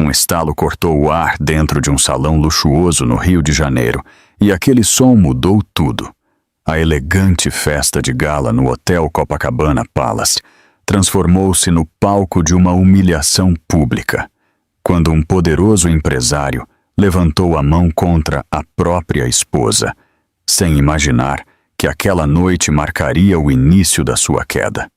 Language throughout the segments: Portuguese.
Um estalo cortou o ar dentro de um salão luxuoso no Rio de Janeiro, e aquele som mudou tudo. A elegante festa de gala no Hotel Copacabana Palace transformou-se no palco de uma humilhação pública, quando um poderoso empresário levantou a mão contra a própria esposa, sem imaginar que aquela noite marcaria o início da sua queda.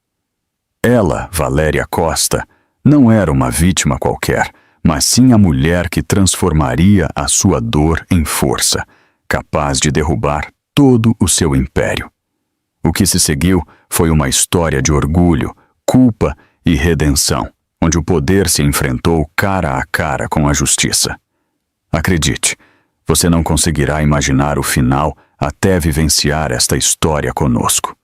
Ela, Valéria Costa, não era uma vítima qualquer, mas sim a mulher que transformaria a sua dor em força, capaz de derrubar todo o seu império. O que se seguiu foi uma história de orgulho, culpa e redenção, onde o poder se enfrentou cara a cara com a justiça. Acredite, você não conseguirá imaginar o final até vivenciar esta história conosco.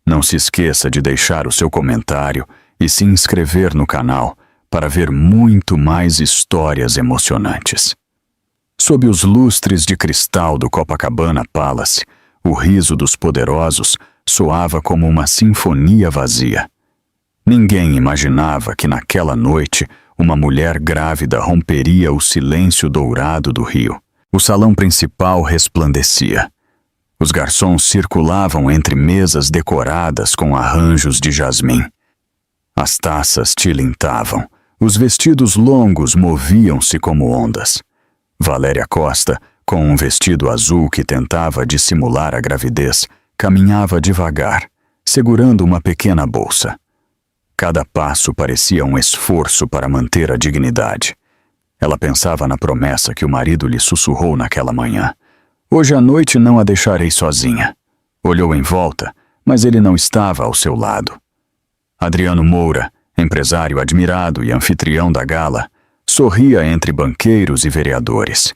Não se esqueça de deixar o seu comentário e se inscrever no canal para ver muito mais histórias emocionantes. Sob os lustres de cristal do Copacabana Palace, o riso dos poderosos soava como uma sinfonia vazia. Ninguém imaginava que naquela noite uma mulher grávida romperia o silêncio dourado do Rio. O salão principal resplandecia. Os garçons circulavam entre mesas decoradas com arranjos de jasmim. As taças tilintavam, os vestidos longos moviam-se como ondas. Valéria Costa, com um vestido azul que tentava dissimular a gravidez, caminhava devagar, segurando uma pequena bolsa. Cada passo parecia um esforço para manter a dignidade. Ela pensava na promessa que o marido lhe sussurrou naquela manhã. Hoje à noite não a deixarei sozinha. Olhou em volta, mas ele não estava ao seu lado. Adriano Moura, empresário admirado e anfitrião da gala, sorria entre banqueiros e vereadores.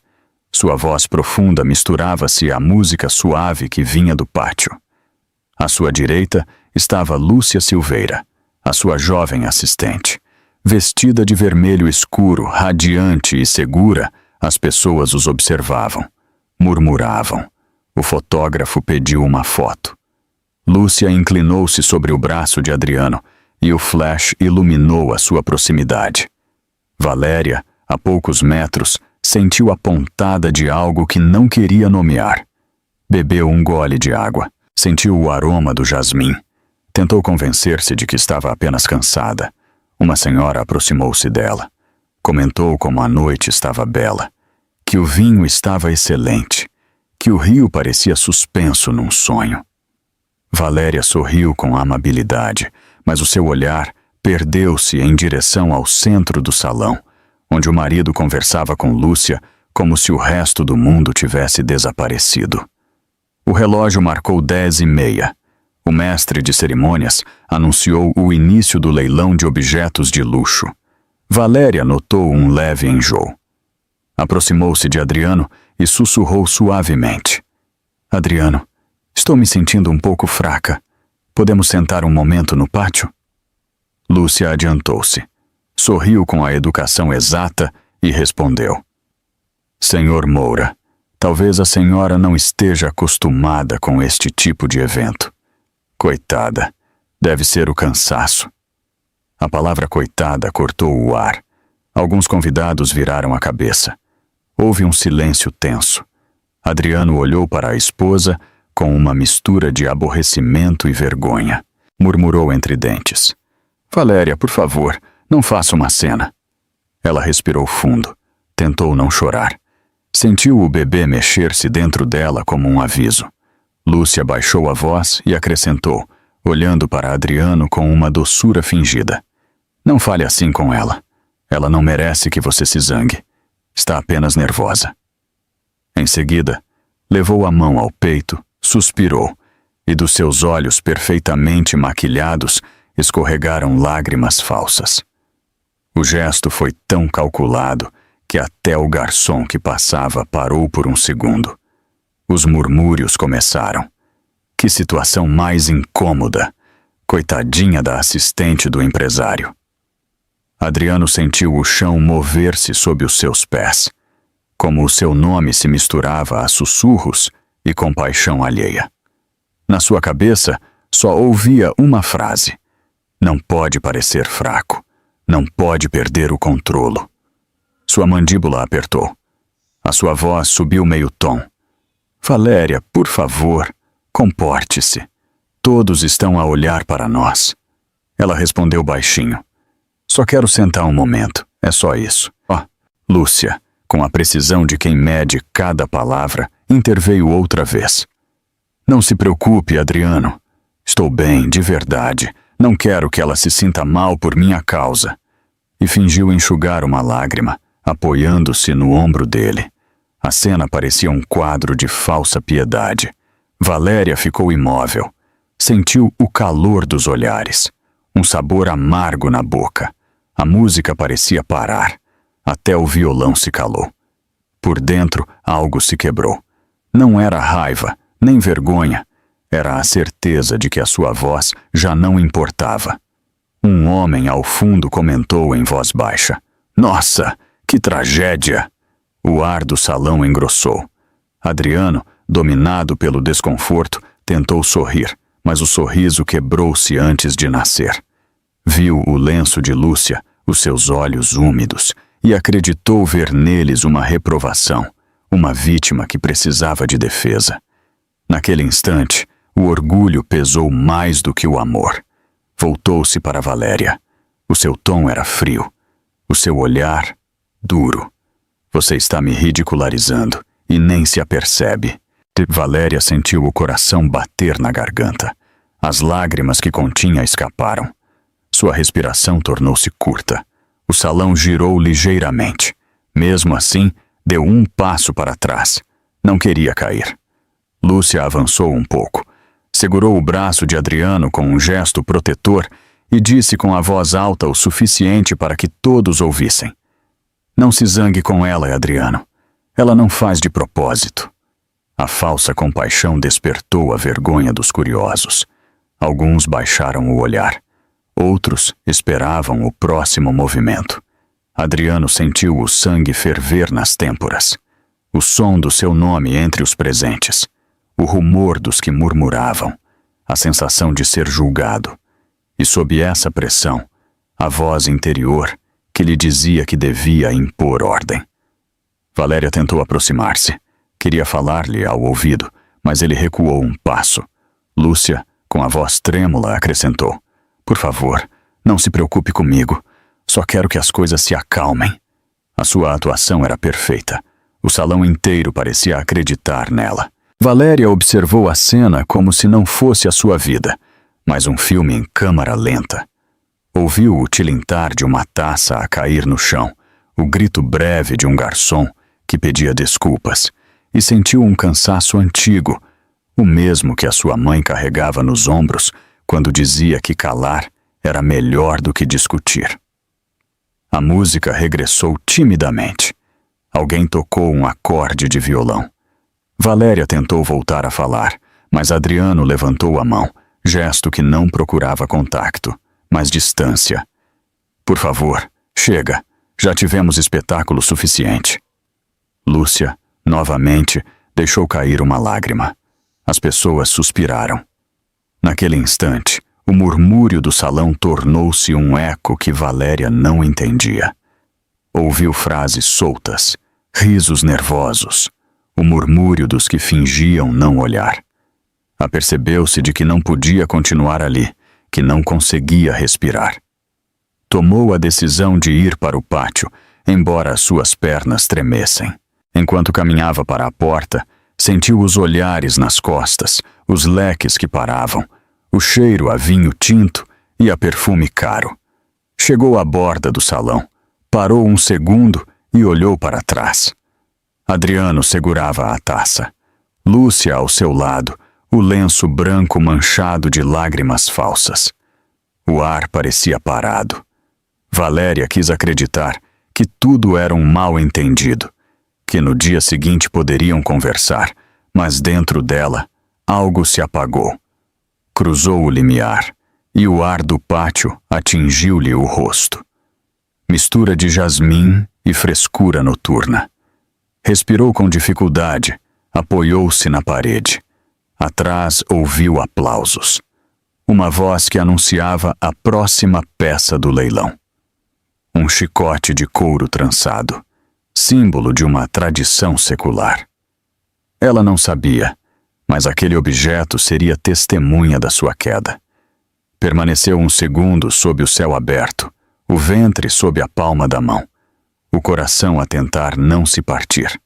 Sua voz profunda misturava-se à música suave que vinha do pátio. À sua direita estava Lúcia Silveira, a sua jovem assistente. Vestida de vermelho escuro, radiante e segura, as pessoas os observavam. Murmuravam. O fotógrafo pediu uma foto. Lúcia inclinou-se sobre o braço de Adriano e o flash iluminou a sua proximidade. Valéria, a poucos metros, sentiu a pontada de algo que não queria nomear. Bebeu um gole de água. Sentiu o aroma do jasmim. Tentou convencer-se de que estava apenas cansada. Uma senhora aproximou-se dela. Comentou como a noite estava bela, que o vinho estava excelente, que o rio parecia suspenso num sonho. Valéria sorriu com amabilidade, mas o seu olhar perdeu-se em direção ao centro do salão, onde o marido conversava com Lúcia como se o resto do mundo tivesse desaparecido. O relógio marcou 10h30. O mestre de cerimônias anunciou o início do leilão de objetos de luxo. Valéria notou um leve enjoo. Aproximou-se de Adriano e sussurrou suavemente. Adriano, estou me sentindo um pouco fraca. Podemos sentar um momento no pátio? Lúcia adiantou-se. Sorriu com a educação exata e respondeu. Senhor Moura, talvez a senhora não esteja acostumada com este tipo de evento. Coitada, deve ser o cansaço. A palavra coitada cortou o ar. Alguns convidados viraram a cabeça. Houve um silêncio tenso. Adriano olhou para a esposa com uma mistura de aborrecimento e vergonha. Murmurou entre dentes. Valéria, por favor, não faça uma cena. Ela respirou fundo. Tentou não chorar. Sentiu o bebê mexer-se dentro dela como um aviso. Lúcia baixou a voz e acrescentou, olhando para Adriano com uma doçura fingida. Não fale assim com ela. Ela não merece que você se zangue. Está apenas nervosa. Em seguida, levou a mão ao peito, suspirou, e dos seus olhos perfeitamente maquilhados escorregaram lágrimas falsas. O gesto foi tão calculado que até o garçom que passava parou por um segundo. Os murmúrios começaram. Que situação mais incômoda! Coitadinha da assistente do empresário. Adriano sentiu o chão mover-se sob os seus pés, como o seu nome se misturava a sussurros e compaixão alheia. Na sua cabeça, só ouvia uma frase. Não pode parecer fraco. Não pode perder o controlo. Sua mandíbula apertou. A sua voz subiu meio tom. Valéria, por favor, comporte-se. Todos estão a olhar para nós. Ela respondeu baixinho. Só quero sentar um momento, é só isso. Lúcia, com a precisão de quem mede cada palavra, interveio outra vez. Não se preocupe, Adriano. Estou bem, de verdade. Não quero que ela se sinta mal por minha causa. E fingiu enxugar uma lágrima, apoiando-se no ombro dele. A cena parecia um quadro de falsa piedade. Valéria ficou imóvel. Sentiu o calor dos olhares. Um sabor amargo na boca. A música parecia parar. Até o violão se calou. Por dentro, algo se quebrou. Não era raiva, nem vergonha. Era a certeza de que a sua voz já não importava. Um homem ao fundo comentou em voz baixa. Nossa, que tragédia! O ar do salão engrossou. Adriano, dominado pelo desconforto, tentou sorrir, mas o sorriso quebrou-se antes de nascer. Viu o lenço de Lúcia, os seus olhos úmidos, e acreditou ver neles uma reprovação, uma vítima que precisava de defesa. Naquele instante, o orgulho pesou mais do que o amor. Voltou-se para Valéria. O seu tom era frio, o seu olhar duro. Você está me ridicularizando e nem se apercebe. Valéria sentiu o coração bater na garganta. As lágrimas que continha escaparam. Sua respiração tornou-se curta. O salão girou ligeiramente. Mesmo assim, deu um passo para trás. Não queria cair. Lúcia avançou um pouco. Segurou o braço de Adriano com um gesto protetor e disse com a voz alta o suficiente para que todos ouvissem. Não se zangue com ela, Adriano. Ela não faz de propósito. A falsa compaixão despertou a vergonha dos curiosos. Alguns baixaram o olhar. Outros esperavam o próximo movimento. Adriano sentiu o sangue ferver nas têmporas. O som do seu nome entre os presentes. O rumor dos que murmuravam. A sensação de ser julgado. E sob essa pressão, a voz interior que lhe dizia que devia impor ordem. Valéria tentou aproximar-se. Queria falar-lhe ao ouvido, mas ele recuou um passo. Lúcia, com a voz trêmula, acrescentou. Por favor, não se preocupe comigo. Só quero que as coisas se acalmem. A sua atuação era perfeita. O salão inteiro parecia acreditar nela. Valéria observou a cena como se não fosse a sua vida, mas um filme em câmara lenta. Ouviu o tilintar de uma taça a cair no chão, o grito breve de um garçom que pedia desculpas, e sentiu um cansaço antigo, o mesmo que a sua mãe carregava nos ombros quando dizia que calar era melhor do que discutir. A música regressou timidamente. Alguém tocou um acorde de violão. Valéria tentou voltar a falar, mas Adriano levantou a mão, gesto que não procurava contato, mas distância. Por favor, chega. Já tivemos espetáculo suficiente. Lúcia, novamente, deixou cair uma lágrima. As pessoas suspiraram. Naquele instante, o murmúrio do salão tornou-se um eco que Valéria não entendia. Ouviu frases soltas, risos nervosos, o murmúrio dos que fingiam não olhar. Apercebeu-se de que não podia continuar ali, que não conseguia respirar. Tomou a decisão de ir para o pátio, embora as suas pernas tremessem. Enquanto caminhava para a porta, sentiu os olhares nas costas, os leques que paravam, o cheiro a vinho tinto e a perfume caro. Chegou à borda do salão, parou um segundo e olhou para trás. Adriano segurava a taça. Lúcia ao seu lado, o lenço branco manchado de lágrimas falsas. O ar parecia parado. Valéria quis acreditar que tudo era um mal-entendido, que no dia seguinte poderiam conversar, mas dentro dela algo se apagou. Cruzou o limiar e o ar do pátio atingiu-lhe o rosto. Mistura de jasmim e frescura noturna. Respirou com dificuldade, apoiou-se na parede. Atrás ouviu aplausos. Uma voz que anunciava a próxima peça do leilão. Um chicote de couro trançado. símbolo de uma tradição secular. Ela não sabia, mas aquele objeto seria testemunha da sua queda. Permaneceu um segundo sob o céu aberto, o ventre sob a palma da mão, o coração a tentar não se partir.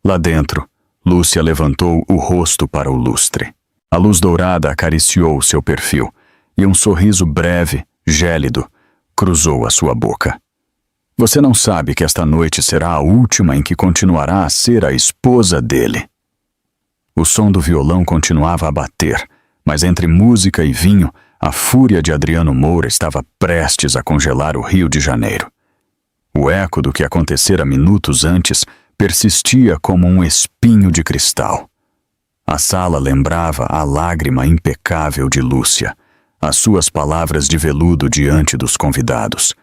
Lá dentro, Lúcia levantou o rosto para o lustre. A luz dourada acariciou seu perfil, e um sorriso breve, gélido, cruzou a sua boca. Você não sabe que esta noite será a última em que continuará a ser a esposa dele. O som do violão continuava a bater, mas entre música e vinho, a fúria de Adriano Moura estava prestes a congelar o Rio de Janeiro. O eco do que acontecera minutos antes persistia como um espinho de cristal. A sala lembrava a lágrima impecável de Lúcia, as suas palavras de veludo diante dos convidados,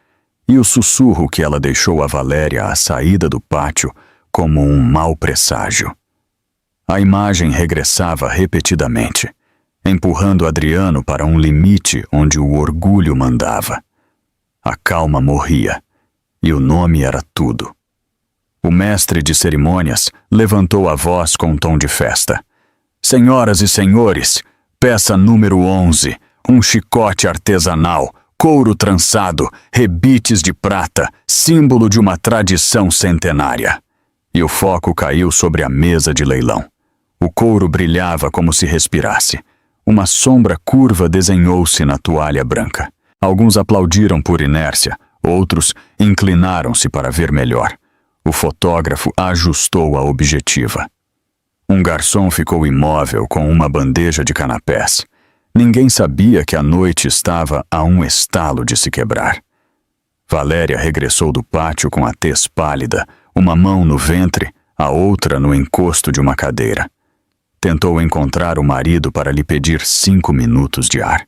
e o sussurro que ela deixou a Valéria à saída do pátio como um mau presságio. A imagem regressava repetidamente, empurrando Adriano para um limite onde o orgulho mandava. A calma morria, e o nome era tudo. O mestre de cerimônias levantou a voz com um tom de festa. Senhoras e senhores, peça número 11, um chicote artesanal, couro trançado, rebites de prata, símbolo de uma tradição centenária. E o foco caiu sobre a mesa de leilão. O couro brilhava como se respirasse. Uma sombra curva desenhou-se na toalha branca. Alguns aplaudiram por inércia, outros inclinaram-se para ver melhor. O fotógrafo ajustou a objetiva. Um garçom ficou imóvel com uma bandeja de canapés. Ninguém sabia que a noite estava a um estalo de se quebrar. Valéria regressou do pátio com a tez pálida, uma mão no ventre, a outra no encosto de uma cadeira. Tentou encontrar o marido para lhe pedir 5 minutos de ar.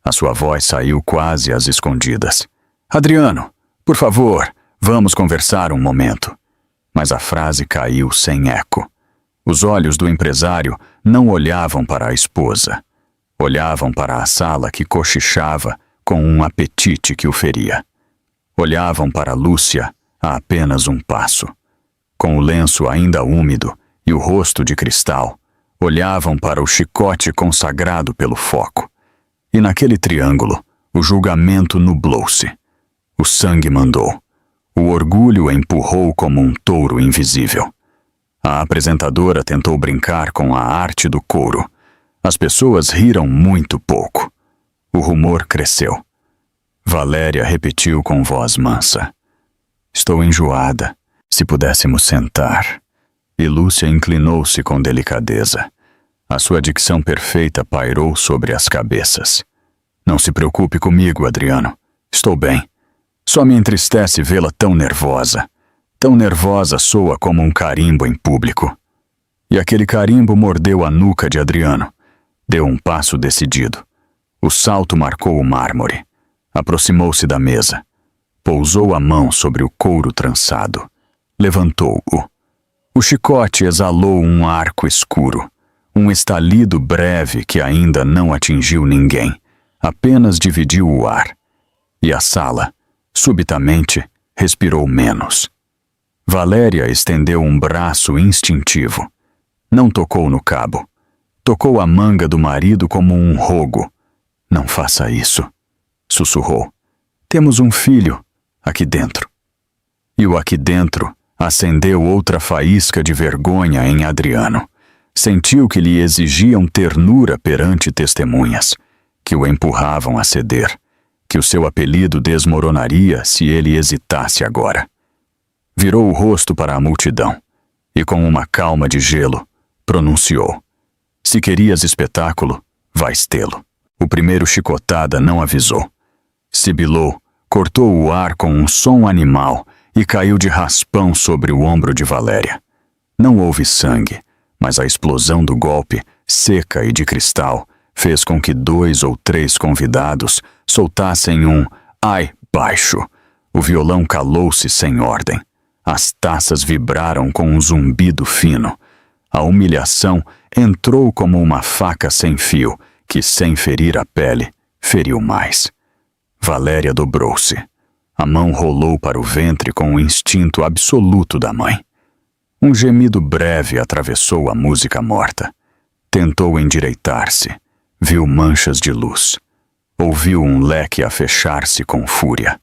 A sua voz saiu quase às escondidas. Adriano, por favor, vamos conversar um momento. Mas a frase caiu sem eco. Os olhos do empresário não olhavam para a esposa. Olhavam para a sala que cochichava com um apetite que o feria. Olhavam para Lúcia a apenas um passo. Com o lenço ainda úmido e o rosto de cristal, olhavam para o chicote consagrado pelo foco. E naquele triângulo, o julgamento nublou-se. O sangue mandou. O orgulho empurrou como um touro invisível. A apresentadora tentou brincar com a arte do couro. As pessoas riram muito pouco. O rumor cresceu. Valéria repetiu com voz mansa. Estou enjoada. Se pudéssemos sentar. E Lúcia inclinou-se com delicadeza. A sua dicção perfeita pairou sobre as cabeças. Não se preocupe comigo, Adriano. Estou bem. Só me entristece vê-la tão nervosa. Tão nervosa soa como um carimbo em público. E aquele carimbo mordeu a nuca de Adriano. Deu um passo decidido. O salto marcou o mármore. Aproximou-se da mesa. Pousou a mão sobre o couro trançado. Levantou-o. O chicote exalou um arco escuro. Um estalido breve que ainda não atingiu ninguém. Apenas dividiu o ar. E a sala, subitamente, respirou menos. Valéria estendeu um braço instintivo. Não tocou no cabo. Tocou a manga do marido como um rogo. Não faça isso, sussurrou. Temos um filho aqui dentro. E o aqui dentro acendeu outra faísca de vergonha em Adriano. Sentiu que lhe exigiam ternura perante testemunhas, que o empurravam a ceder, que o seu apelido desmoronaria se ele hesitasse agora. Virou o rosto para a multidão e, com uma calma de gelo, pronunciou. Se querias espetáculo, vais tê-lo. O primeiro chicotada não avisou. Sibilou, cortou o ar com um som animal e caiu de raspão sobre o ombro de Valéria. Não houve sangue, mas a explosão do golpe, seca e de cristal, fez com que 2 ou 3 convidados soltassem um ai baixo. O violão calou-se sem ordem. As taças vibraram com um zumbido fino. A humilhação entrou como uma faca sem fio, que, sem ferir a pele, feriu mais. Valéria dobrou-se. A mão rolou para o ventre com o instinto absoluto da mãe. Um gemido breve atravessou a música morta. Tentou endireitar-se. Viu manchas de luz. Ouviu um leque a fechar-se com fúria.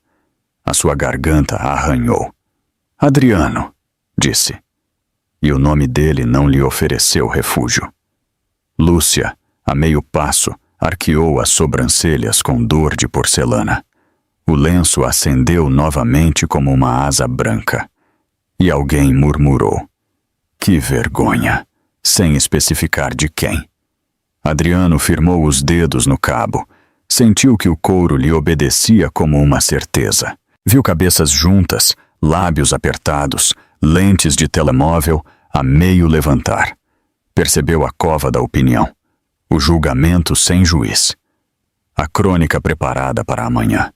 A sua garganta arranhou. Adriano, disse. E o nome dele não lhe ofereceu refúgio. Lúcia, a meio passo, arqueou as sobrancelhas com dor de porcelana. O lenço acendeu novamente como uma asa branca. E alguém murmurou. Que vergonha! Sem especificar de quem. Adriano firmou os dedos no cabo. Sentiu que o couro lhe obedecia como uma certeza. Viu cabeças juntas, lábios apertados, lentes de telemóvel a meio levantar. Percebeu a cova da opinião. O julgamento sem juiz. A crônica preparada para amanhã.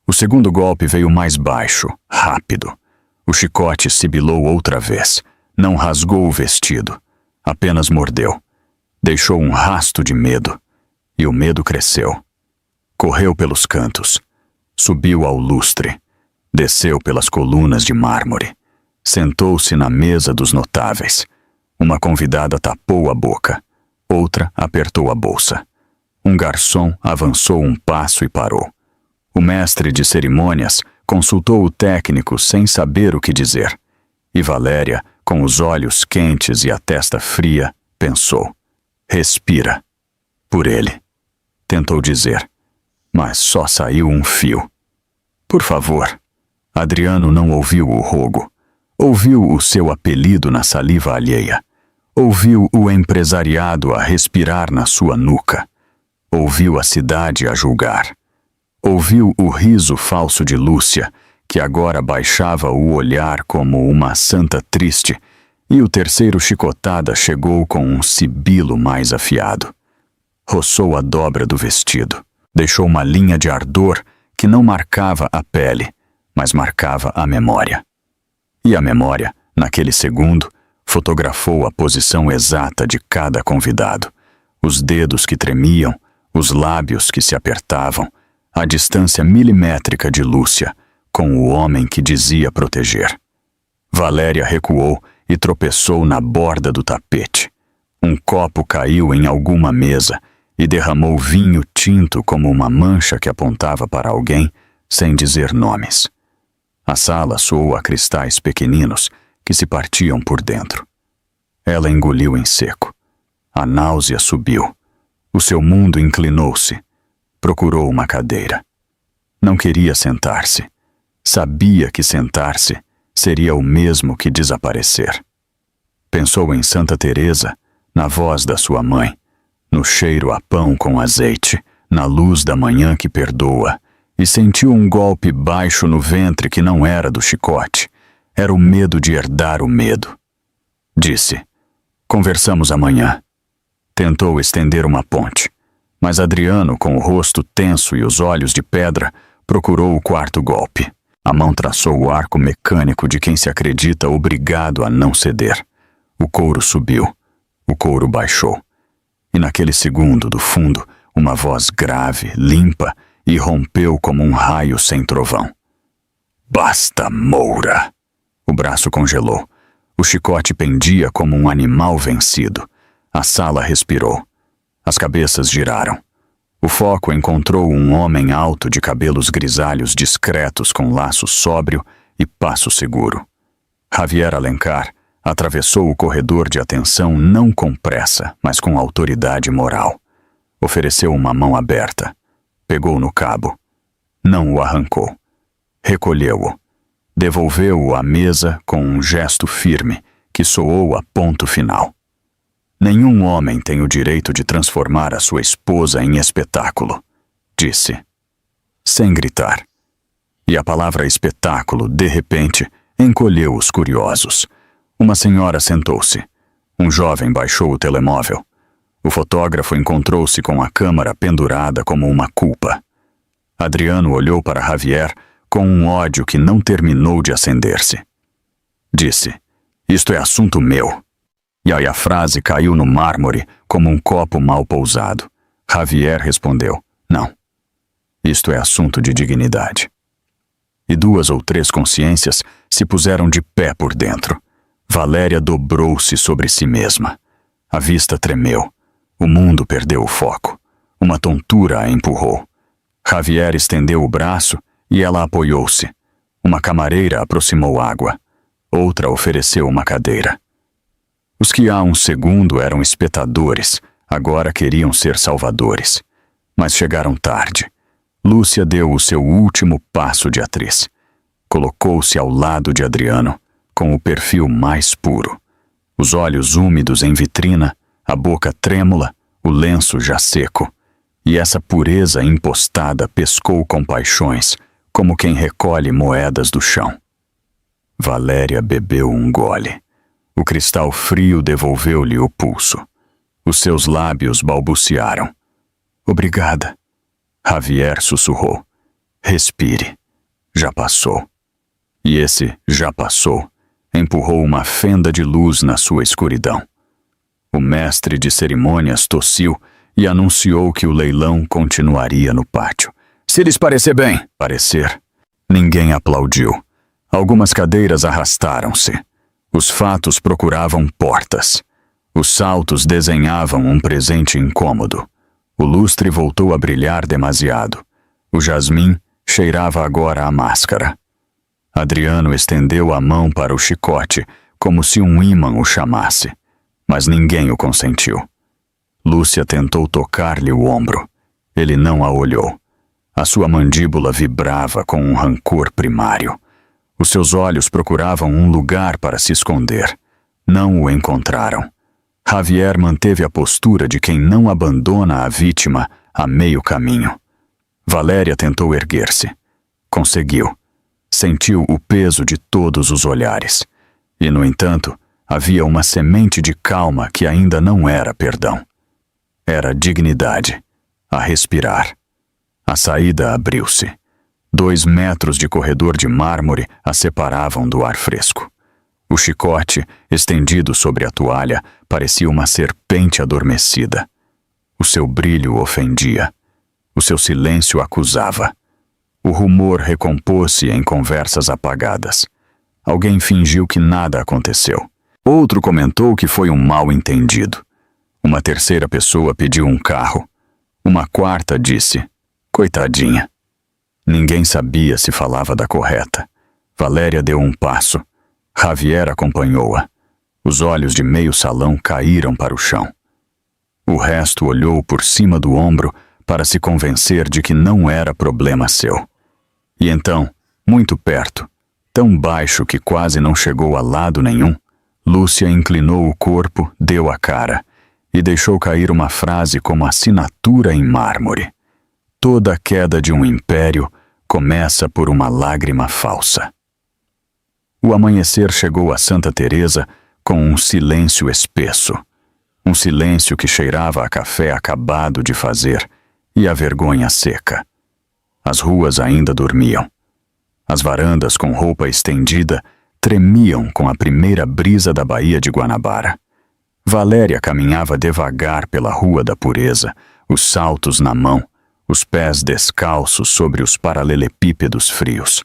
O segundo golpe veio mais baixo, rápido. O chicote sibilou outra vez. Não rasgou o vestido. Apenas mordeu. Deixou um rasto de medo. E o medo cresceu. Correu pelos cantos. Subiu ao lustre. Desceu pelas colunas de mármore. Sentou-se na mesa dos notáveis. Uma convidada tapou a boca. Outra apertou a bolsa. Um garçom avançou um passo e parou. O mestre de cerimônias consultou o técnico sem saber o que dizer. E Valéria, com os olhos quentes e a testa fria, pensou. Respira. Por ele. Tentou dizer. Mas só saiu um fio. Por favor. Adriano não ouviu o rogo. Ouviu o seu apelido na saliva alheia. Ouviu o empresariado a respirar na sua nuca. Ouviu a cidade a julgar. Ouviu o riso falso de Lúcia, que agora baixava o olhar como uma santa triste, e o terceiro chicotada chegou com um sibilo mais afiado. Roçou a dobra do vestido. Deixou uma linha de ardor que não marcava a pele, mas marcava a memória. E a memória, naquele segundo, fotografou a posição exata de cada convidado, os dedos que tremiam, os lábios que se apertavam, a distância milimétrica de Lúcia com o homem que dizia proteger. Valéria recuou e tropeçou na borda do tapete. Um copo caiu em alguma mesa e derramou vinho tinto como uma mancha que apontava para alguém sem dizer nomes. A sala soou a cristais pequeninos que se partiam por dentro. Ela engoliu em seco. A náusea subiu. O seu mundo inclinou-se. Procurou uma cadeira. Não queria sentar-se. Sabia que sentar-se seria o mesmo que desaparecer. Pensou em Santa Teresa, na voz da sua mãe, no cheiro a pão com azeite, na luz da manhã que perdoa, e sentiu um golpe baixo no ventre que não era do chicote. Era o medo de herdar o medo. Disse, conversamos amanhã. Tentou estender uma ponte, mas Adriano, com o rosto tenso e os olhos de pedra, procurou o quarto golpe. A mão traçou o arco mecânico de quem se acredita obrigado a não ceder. O couro subiu. O couro baixou. E naquele segundo, do fundo, uma voz grave, limpa, irrompeu como um raio sem trovão. Basta, Moura! O braço congelou. O chicote pendia como um animal vencido. A sala respirou. As cabeças giraram. O foco encontrou um homem alto de cabelos grisalhos discretos com laço sóbrio e passo seguro. Javier Alencar atravessou o corredor de atenção não com pressa, mas com autoridade moral. Ofereceu uma mão aberta. Pegou no cabo. Não o arrancou. Recolheu-o. Devolveu-o à mesa com um gesto firme que soou a ponto final. Nenhum homem tem o direito de transformar a sua esposa em espetáculo, disse, sem gritar. E a palavra espetáculo, de repente, encolheu os curiosos. Uma senhora sentou-se. Um jovem baixou o telemóvel. O fotógrafo encontrou-se com a câmera pendurada como uma culpa. Adriano olhou para Javier com um ódio que não terminou de acender-se. Disse, isto é assunto meu. E aí a frase caiu no mármore como um copo mal pousado. Javier respondeu, não. Isto é assunto de dignidade. e 2 ou 3 consciências se puseram de pé por dentro. Valéria dobrou-se sobre si mesma. A vista tremeu. O mundo perdeu o foco. Uma tontura a empurrou. Javier estendeu o braço e ela apoiou-se. Uma camareira aproximou água. Outra ofereceu uma cadeira. Os que há um segundo eram espectadores, agora queriam ser salvadores. Mas chegaram tarde. Lúcia deu o seu último passo de atriz. Colocou-se ao lado de Adriano, com o perfil mais puro. Os olhos úmidos em vitrina, a boca trêmula, o lenço já seco. E essa pureza impostada pescou compaixões, como quem recolhe moedas do chão. Valéria bebeu um gole. O cristal frio devolveu-lhe o pulso. Os seus lábios balbuciaram. Obrigada. Javier sussurrou. Respire. Já passou. E esse já passou empurrou uma fenda de luz na sua escuridão. O mestre de cerimônias tossiu e anunciou que o leilão continuaria no pátio. Se lhes parecer bem, parecer. Ninguém aplaudiu. Algumas cadeiras arrastaram-se. Os fatos procuravam portas. Os saltos desenhavam um presente incômodo. O lustre voltou a brilhar demasiado. O jasmim cheirava agora a máscara. Adriano estendeu a mão para o chicote, como se um ímã o chamasse. Mas ninguém o consentiu. Lúcia tentou tocar-lhe o ombro. Ele não a olhou. A sua mandíbula vibrava com um rancor primário. Os seus olhos procuravam um lugar para se esconder. Não o encontraram. Javier manteve a postura de quem não abandona a vítima a meio caminho. Valéria tentou erguer-se. Conseguiu. Sentiu o peso de todos os olhares. E, no entanto, havia uma semente de calma que ainda não era perdão. Era dignidade. A respirar. A saída abriu-se. 2 metros de corredor de mármore a separavam do ar fresco. O chicote, estendido sobre a toalha, parecia uma serpente adormecida. O seu brilho ofendia. O seu silêncio acusava. O rumor recompôs-se em conversas apagadas. Alguém fingiu que nada aconteceu. Outro comentou que foi um mal-entendido. Uma terceira pessoa pediu um carro. Uma quarta disse, coitadinha. Ninguém sabia se falava da correta. Valéria deu um passo. Javier acompanhou-a. Os olhos de meio salão caíram para o chão. O resto olhou por cima do ombro para se convencer de que não era problema seu. E então, muito perto, tão baixo que quase não chegou a lado nenhum, Lúcia inclinou o corpo, deu a cara e deixou cair uma frase como assinatura em mármore. Toda a queda de um império começa por uma lágrima falsa. O amanhecer chegou a Santa Teresa com um silêncio espesso. Um silêncio que cheirava a café acabado de fazer e a vergonha seca. As ruas ainda dormiam. As varandas com roupa estendida tremiam com a primeira brisa da Baía de Guanabara. Valéria caminhava devagar pela Rua da Pureza, os saltos na mão, os pés descalços sobre os paralelepípedos frios.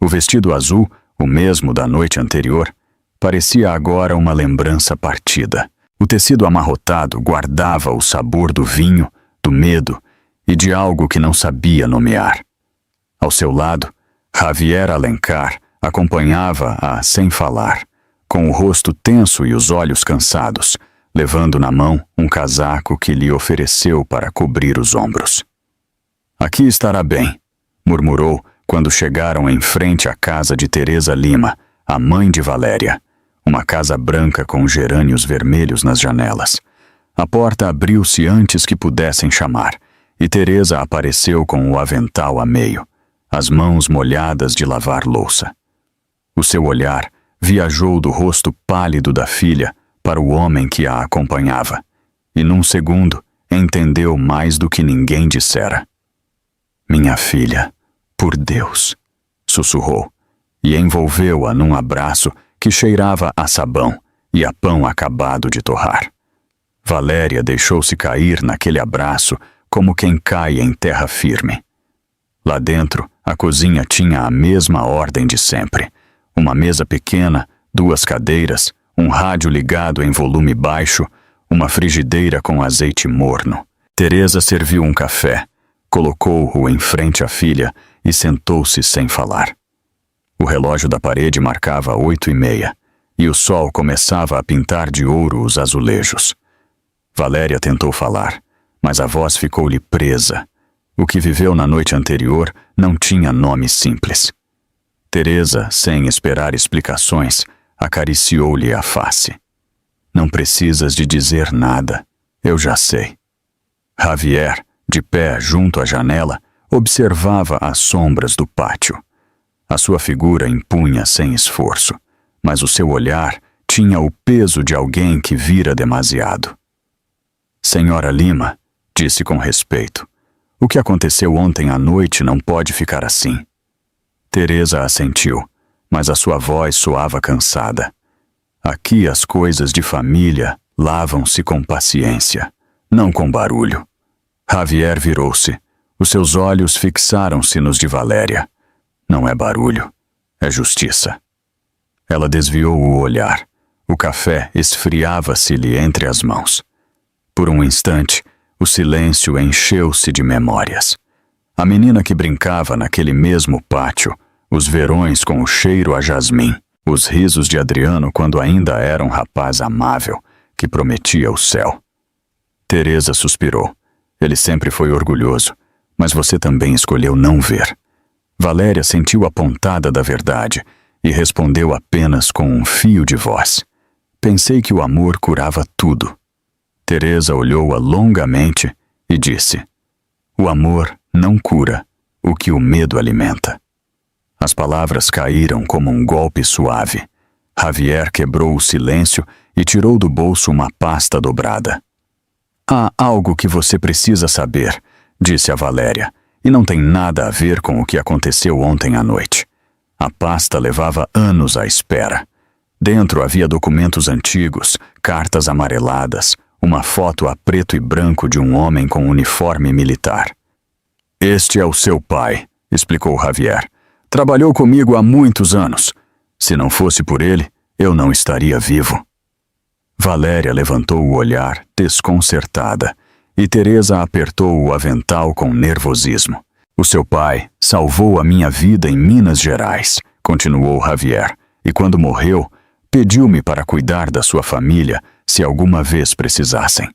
O vestido azul, o mesmo da noite anterior, parecia agora uma lembrança partida. O tecido amarrotado guardava o sabor do vinho, do medo e de algo que não sabia nomear. Ao seu lado, Javier Alencar acompanhava-a sem falar, com o rosto tenso e os olhos cansados, levando na mão um casaco que lhe ofereceu para cobrir os ombros. Aqui estará bem, murmurou quando chegaram em frente à casa de Teresa Lima, a mãe de Valéria, uma casa branca com gerânios vermelhos nas janelas. A porta abriu-se antes que pudessem chamar, e Teresa apareceu com o avental a meio, as mãos molhadas de lavar louça. O seu olhar viajou do rosto pálido da filha para o homem que a acompanhava, e num segundo entendeu mais do que ninguém dissera. Minha filha, por Deus, sussurrou, e envolveu-a num abraço que cheirava a sabão e a pão acabado de torrar. Valéria deixou-se cair naquele abraço como quem cai em terra firme. Lá dentro, A cozinha tinha a mesma ordem de sempre. Uma mesa pequena, 2 cadeiras, um rádio ligado em volume baixo, uma frigideira com azeite morno. Teresa serviu um café, colocou-o em frente à filha e sentou-se sem falar. O relógio da parede marcava 8h30, e o sol começava a pintar de ouro os azulejos. Valéria tentou falar, mas a voz ficou-lhe presa. O que viveu na noite anterior não tinha nome simples. Teresa, sem esperar explicações, acariciou-lhe a face. Não precisas de dizer nada, eu já sei. Javier, de pé junto à janela, observava as sombras do pátio. A sua figura impunha sem esforço, mas o seu olhar tinha o peso de alguém que vira demasiado. Senhora Lima, disse com respeito, o que aconteceu ontem à noite não pode ficar assim. Teresa assentiu, mas a sua voz soava cansada. Aqui as coisas de família lavam-se com paciência, não com barulho. Javier virou-se. Os seus olhos fixaram-se nos de Valéria. Não é barulho, é justiça. Ela desviou o olhar. O café esfriava-se-lhe entre as mãos. Por um instante, o silêncio encheu-se de memórias. A menina que brincava naquele mesmo pátio, os verões com o cheiro a jasmim, os risos de Adriano quando ainda era um rapaz amável, que prometia o céu. Teresa suspirou. Ele sempre foi orgulhoso, mas você também escolheu não ver. Valéria sentiu a pontada da verdade e respondeu apenas com um fio de voz. Pensei que o amor curava tudo. Teresa olhou-a longamente e disse: o amor não cura o que o medo alimenta. As palavras caíram como um golpe suave. Javier quebrou o silêncio e tirou do bolso uma pasta dobrada. Há algo que você precisa saber, disse a Valéria, e não tem nada a ver com o que aconteceu ontem à noite. A pasta levava anos à espera. Dentro havia documentos antigos, cartas amareladas, uma foto a preto e branco de um homem com uniforme militar. Este é o seu pai, explicou Javier. Trabalhou comigo há muitos anos. Se não fosse por ele, eu não estaria vivo. Valéria levantou o olhar, desconcertada, e Teresa apertou o avental com nervosismo. O seu pai salvou a minha vida em Minas Gerais, continuou Javier, e quando morreu, pediu-me para cuidar da sua família se alguma vez precisassem.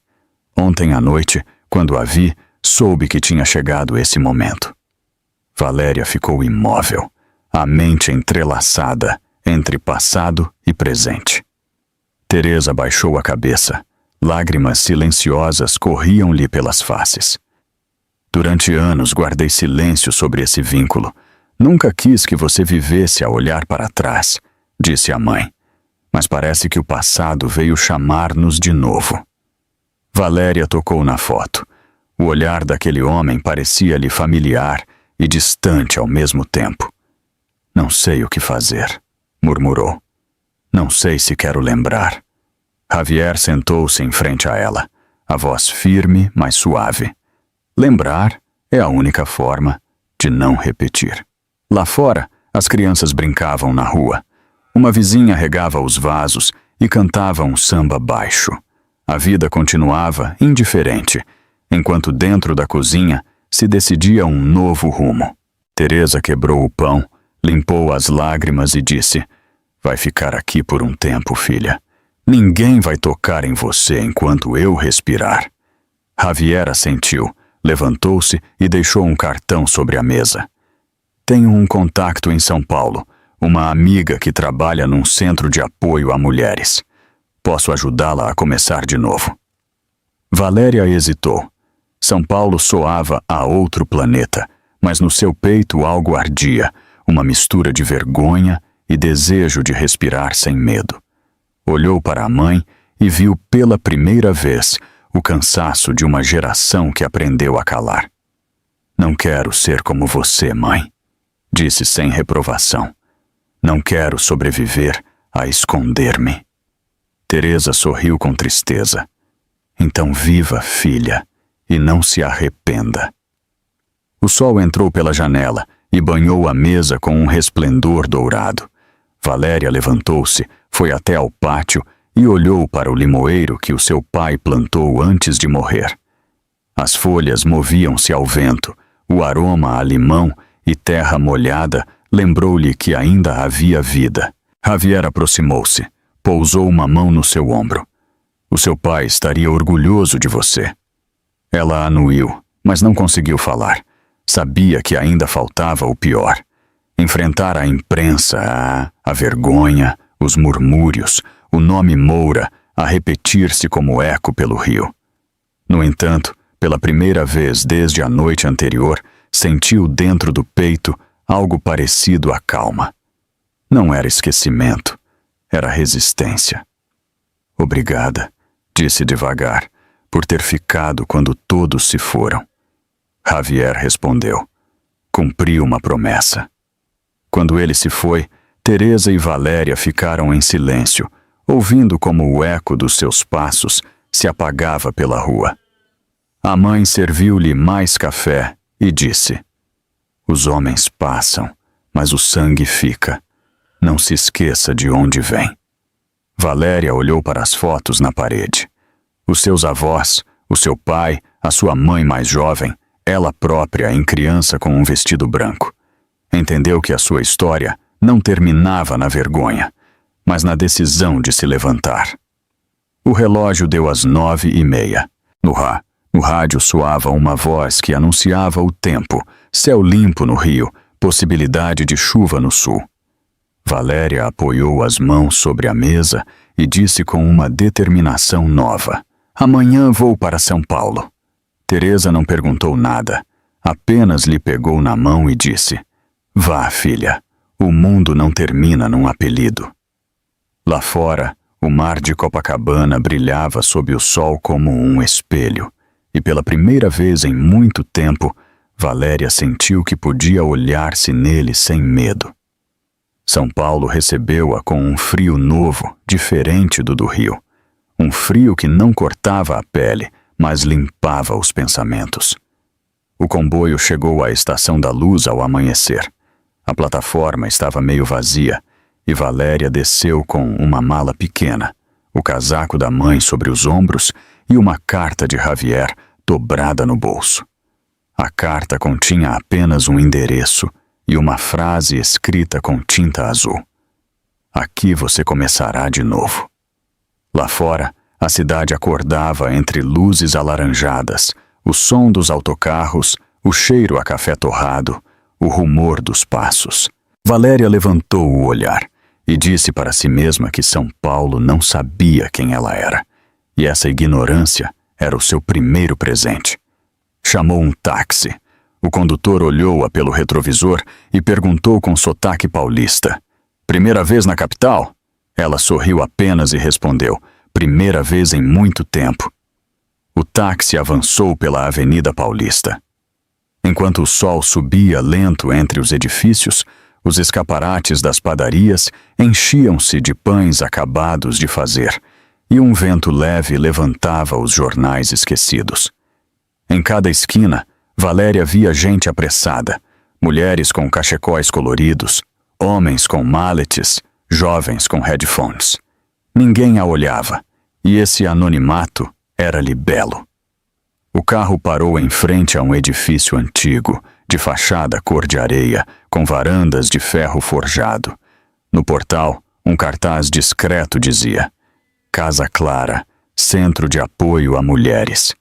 Ontem à noite, quando a vi, soube que tinha chegado esse momento. Valéria ficou imóvel, a mente entrelaçada entre passado e presente. Teresa baixou a cabeça. Lágrimas silenciosas corriam-lhe pelas faces. Durante anos guardei silêncio sobre esse vínculo. Nunca quis que você vivesse a olhar para trás, disse a mãe. Mas parece que o passado veio chamar-nos de novo. Valéria tocou na foto. O olhar daquele homem parecia-lhe familiar e distante ao mesmo tempo. Não sei o que fazer, murmurou. Não sei se quero lembrar. Javier sentou-se em frente a ela, a voz firme, mas suave. Lembrar é a única forma de não repetir. Lá fora, as crianças brincavam na rua. Uma vizinha regava os vasos e cantava um samba baixo. A vida continuava indiferente, enquanto dentro da cozinha se decidia um novo rumo. Teresa quebrou o pão, limpou as lágrimas e disse: vai ficar aqui por um tempo, filha. Ninguém vai tocar em você enquanto eu respirar. Javier assentiu, levantou-se e deixou um cartão sobre a mesa. Tenho um contato em São Paulo, uma amiga que trabalha num centro de apoio a mulheres. Posso ajudá-la a começar de novo. Valéria hesitou. São Paulo soava a outro planeta, mas no seu peito algo ardia, uma mistura de vergonha e desejo de respirar sem medo. Olhou para a mãe e viu pela primeira vez o cansaço de uma geração que aprendeu a calar. Não quero ser como você, mãe, disse sem reprovação. Não quero sobreviver a esconder-me. Teresa sorriu com tristeza. Então viva, filha, e não se arrependa. O sol entrou pela janela e banhou a mesa com um resplendor dourado. Valéria levantou-se, foi até ao pátio e olhou para o limoeiro que o seu pai plantou antes de morrer. As folhas moviam-se ao vento, o aroma a limão e terra molhada lembrou-lhe que ainda havia vida. Javier aproximou-se, pousou uma mão no seu ombro. O seu pai estaria orgulhoso de você. Ela anuiu, mas não conseguiu falar. Sabia que ainda faltava o pior. Enfrentar a imprensa, a vergonha, os murmúrios, o nome Moura a repetir-se como eco pelo rio. No entanto, pela primeira vez desde a noite anterior, sentiu dentro do peito algo parecido à calma. Não era esquecimento, era resistência. Obrigada, disse devagar, por ter ficado quando todos se foram. Javier respondeu. Cumpri uma promessa. Quando ele se foi, Teresa e Valéria ficaram em silêncio, ouvindo como o eco dos seus passos se apagava pela rua. A mãe serviu-lhe mais café e disse: Os homens passam, mas o sangue fica. Não se esqueça de onde vem. Valéria olhou para as fotos na parede. Os seus avós, o seu pai, a sua mãe mais jovem, ela própria em criança com um vestido branco. Entendeu que a sua história não terminava na vergonha, mas na decisão de se levantar. O relógio deu as 9:30. No rádio soava uma voz que anunciava o tempo, céu limpo no Rio, possibilidade de chuva no sul. Valéria apoiou as mãos sobre a mesa e disse com uma determinação nova: Amanhã vou para São Paulo. Teresa não perguntou nada, apenas lhe pegou na mão e disse: Vá, filha, o mundo não termina num apelido. Lá fora, o mar de Copacabana brilhava sob o sol como um espelho, e pela primeira vez em muito tempo, Valéria sentiu que podia olhar-se nele sem medo. São Paulo recebeu-a com um frio novo, diferente do Rio. Um frio que não cortava a pele, mas limpava os pensamentos. O comboio chegou à Estação da Luz ao amanhecer. A plataforma estava meio vazia e Valéria desceu com uma mala pequena, o casaco da mãe sobre os ombros e uma carta de Javier dobrada no bolso. A carta continha apenas um endereço e uma frase escrita com tinta azul. Aqui você começará de novo. Lá fora, a cidade acordava entre luzes alaranjadas, o som dos autocarros, o cheiro a café torrado, o rumor dos passos. Valéria levantou o olhar e disse para si mesma que São Paulo não sabia quem ela era, e essa ignorância era o seu primeiro presente. Chamou um táxi. O condutor olhou-a pelo retrovisor e perguntou com sotaque paulista: Primeira vez na capital? Ela sorriu apenas e respondeu: Primeira vez em muito tempo. O táxi avançou pela Avenida Paulista. Enquanto o sol subia lento entre os edifícios, os escaparates das padarias enchiam-se de pães acabados de fazer, e um vento leve levantava os jornais esquecidos. Em cada esquina, Valéria via gente apressada, mulheres com cachecóis coloridos, homens com maletes, jovens com headphones. Ninguém a olhava, e esse anonimato era-lhe belo. O carro parou em frente a um edifício antigo, de fachada cor de areia, com varandas de ferro forjado. No portal, um cartaz discreto dizia: Casa Clara, Centro de Apoio a Mulheres.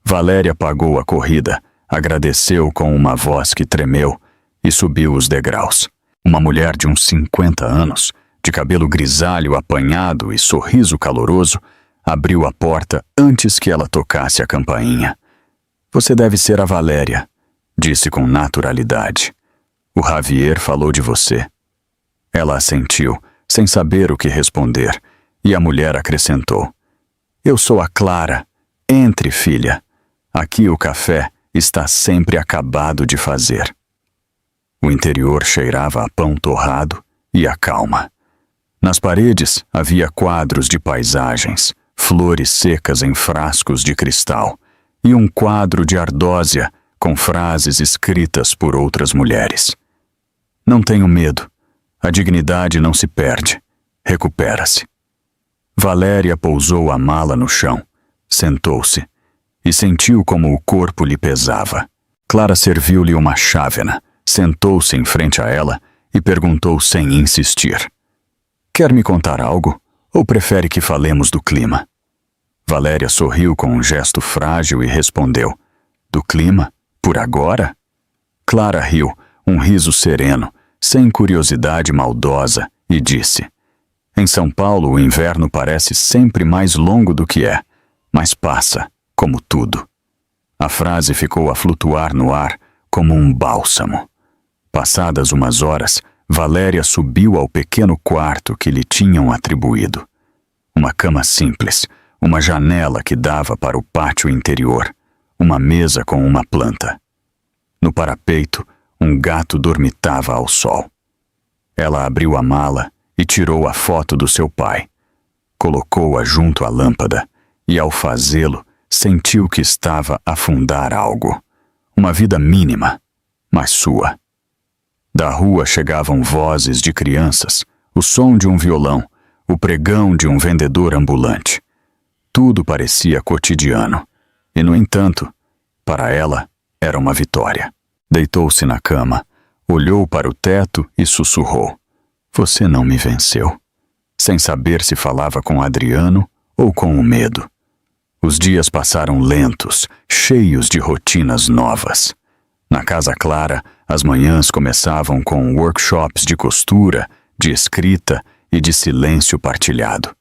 Valéria pagou a corrida, agradeceu com uma voz que tremeu e subiu os degraus. Uma mulher de uns 50 anos, de cabelo grisalho apanhado e sorriso caloroso, abriu a porta antes que ela tocasse a campainha. Você deve ser a Valéria, disse com naturalidade. O Javier falou de você. Ela assentiu, sem saber o que responder, e a mulher acrescentou: Eu sou a Clara. Entre, filha. Aqui o café está sempre acabado de fazer. O interior cheirava a pão torrado e a calma. Nas paredes havia quadros de paisagens, flores secas em frascos de cristal, e um quadro de ardósia com frases escritas por outras mulheres. Não tenho medo. A dignidade não se perde. Recupera-se. Valéria pousou a mala no chão, sentou-se e sentiu como o corpo lhe pesava. Clara serviu-lhe uma chávena, sentou-se em frente a ela e perguntou sem insistir: quer me contar algo ou prefere que falemos do clima? Valéria sorriu com um gesto frágil e respondeu: do clima? Por agora? Clara riu, um riso sereno, sem curiosidade maldosa, e disse: em São Paulo o inverno parece sempre mais longo do que é, mas passa, como tudo. A frase ficou a flutuar no ar como um bálsamo. Passadas umas horas, Valéria subiu ao pequeno quarto que lhe tinham atribuído. Uma cama simples, uma janela que dava para o pátio interior, uma mesa com uma planta. No parapeito, um gato dormitava ao sol. Ela abriu a mala e tirou a foto do seu pai. Colocou-a junto à lâmpada e, ao fazê-lo, sentiu que estava a fundar algo. Uma vida mínima, mas sua. Da rua chegavam vozes de crianças, o som de um violão, o pregão de um vendedor ambulante. Tudo parecia cotidiano, e, no entanto, para ela, era uma vitória. Deitou-se na cama, olhou para o teto e sussurrou: você não me venceu. Sem saber se falava com Adriano ou com o medo. Os dias passaram lentos, cheios de rotinas novas. Na casa Clara, as manhãs começavam com workshops de costura, de escrita e de silêncio partilhado.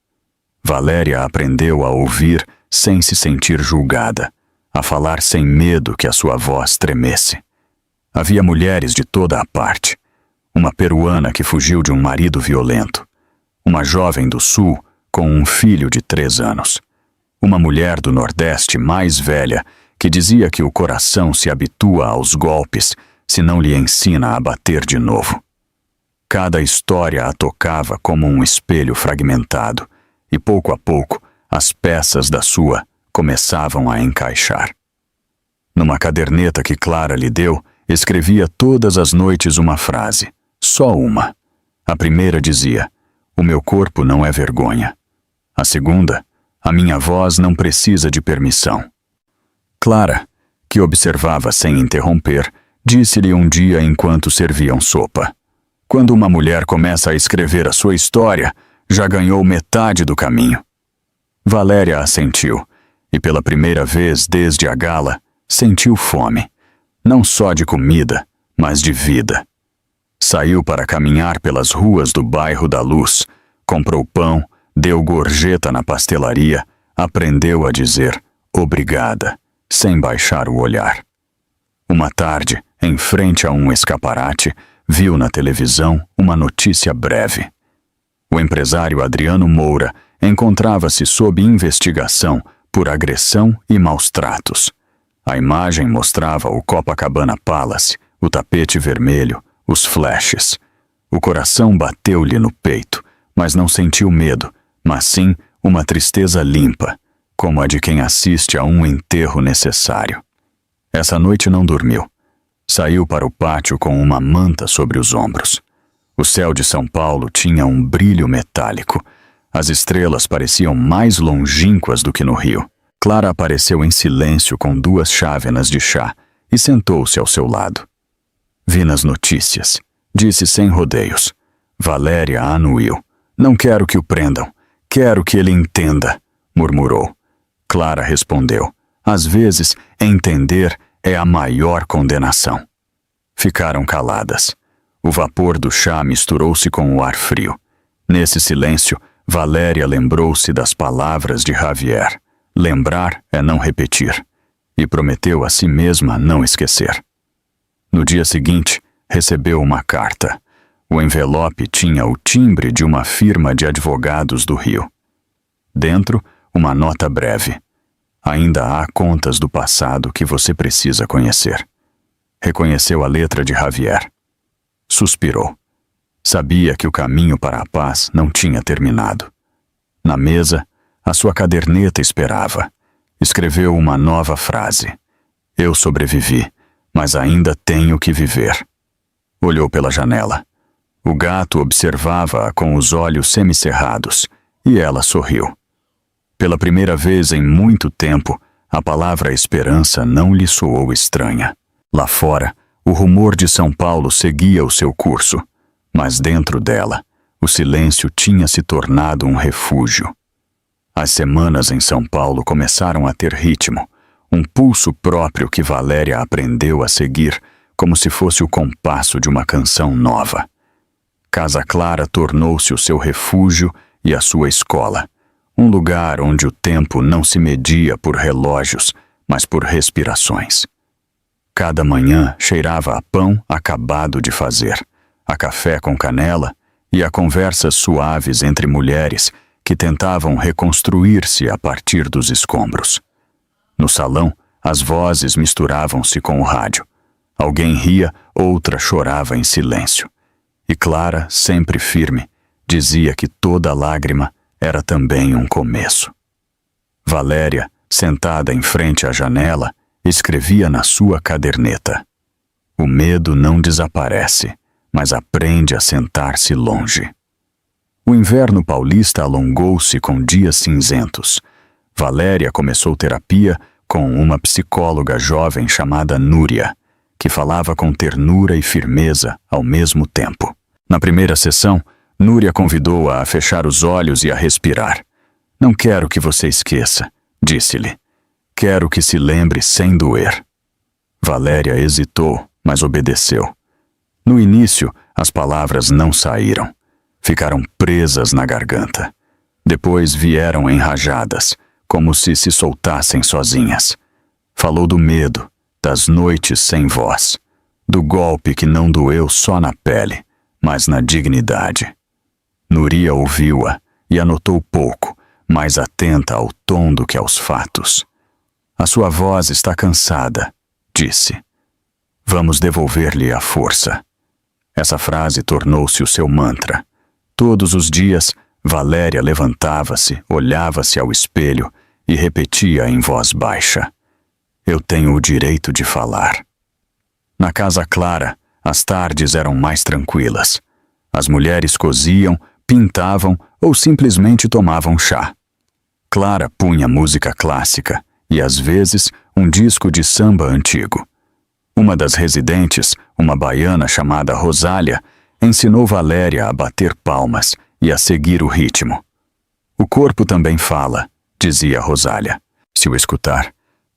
Valéria aprendeu a ouvir sem se sentir julgada, a falar sem medo que a sua voz tremesse. Havia mulheres de toda a parte. Uma peruana que fugiu de um marido violento. Uma jovem do Sul com um filho de 3 anos. Uma mulher do Nordeste mais velha que dizia que o coração se habitua aos golpes se não lhe ensina a bater de novo. Cada história a tocava como um espelho fragmentado e, pouco a pouco, as peças da sua começavam a encaixar. Numa caderneta que Clara lhe deu, escrevia todas as noites uma frase, só uma. A primeira dizia: o meu corpo não é vergonha. A segunda: a minha voz não precisa de permissão. Clara, que observava sem interromper, disse-lhe um dia enquanto serviam sopa: quando uma mulher começa a escrever a sua história, já ganhou metade do caminho. Valéria assentiu, e pela primeira vez desde a gala, sentiu fome, não só de comida, mas de vida. Saiu para caminhar pelas ruas do bairro da Luz, comprou pão, deu gorjeta na pastelaria, aprendeu a dizer obrigada, sem baixar o olhar. Uma tarde, em frente a um escaparate, viu na televisão uma notícia breve. O empresário Adriano Moura encontrava-se sob investigação por agressão e maus-tratos. A imagem mostrava o Copacabana Palace, o tapete vermelho, os flashes. O coração bateu-lhe no peito, mas não sentiu medo, mas sim uma tristeza limpa, como a de quem assiste a um enterro necessário. Essa noite não dormiu. Saiu para o pátio com uma manta sobre os ombros. O céu de São Paulo tinha um brilho metálico. As estrelas pareciam mais longínquas do que no Rio. Clara apareceu em silêncio com 2 chávenas de chá e sentou-se ao seu lado. Vi nas notícias, disse sem rodeios. Valéria anuiu. Não quero que o prendam. Quero que ele entenda, murmurou. Clara respondeu. Às vezes, entender é a maior condenação. Ficaram caladas. O vapor do chá misturou-se com o ar frio. Nesse silêncio, Valéria lembrou-se das palavras de Javier. Lembrar é não repetir. E prometeu a si mesma não esquecer. No dia seguinte, recebeu uma carta. O envelope tinha o timbre de uma firma de advogados do Rio. Dentro, uma nota breve. Ainda há contas do passado que você precisa conhecer. Reconheceu a letra de Javier. Suspirou. Sabia que o caminho para a paz não tinha terminado. Na mesa, a sua caderneta esperava. Escreveu uma nova frase. Eu sobrevivi, mas ainda tenho que viver. Olhou pela janela. O gato observava-a com os olhos semicerrados, e ela sorriu. Pela primeira vez em muito tempo, a palavra esperança não lhe soou estranha. Lá fora, o rumor de São Paulo seguia o seu curso, mas dentro dela, o silêncio tinha se tornado um refúgio. As semanas em São Paulo começaram a ter ritmo, um pulso próprio que Valéria aprendeu a seguir, como se fosse o compasso de uma canção nova. Casa Clara tornou-se o seu refúgio e a sua escola, um lugar onde o tempo não se media por relógios, mas por respirações. Cada manhã cheirava a pão acabado de fazer, a café com canela e a conversas suaves entre mulheres que tentavam reconstruir-se a partir dos escombros. No salão, as vozes misturavam-se com o rádio. Alguém ria, outra chorava em silêncio. E Clara, sempre firme, dizia que toda lágrima era também um começo. Valéria, sentada em frente à janela, escrevia na sua caderneta: "O medo não desaparece, mas aprende a sentar-se longe." O inverno paulista alongou-se com dias cinzentos. Valéria começou terapia com uma psicóloga jovem chamada Núria, que falava com ternura e firmeza ao mesmo tempo. Na primeira sessão, Núria convidou-a a fechar os olhos e a respirar. "Não quero que você esqueça", disse-lhe. "Quero que se lembre sem doer." Valéria hesitou, mas obedeceu. No início, as palavras não saíram. Ficaram presas na garganta. Depois vieram enrajadas, como se soltassem sozinhas. Falou do medo, das noites sem voz, do golpe que não doeu só na pele, mas na dignidade. Núria ouviu-a e anotou pouco, mais atenta ao tom do que aos fatos. "A sua voz está cansada", disse. "Vamos devolver-lhe a força." Essa frase tornou-se o seu mantra. Todos os dias, Valéria levantava-se, olhava-se ao espelho e repetia em voz baixa: "Eu tenho o direito de falar." Na Casa Clara, as tardes eram mais tranquilas. As mulheres coziam, pintavam ou simplesmente tomavam chá. Clara punha música clássica e, às vezes, um disco de samba antigo. Uma das residentes, uma baiana chamada Rosália, ensinou Valéria a bater palmas e a seguir o ritmo. "O corpo também fala", dizia Rosália. "Se o escutar,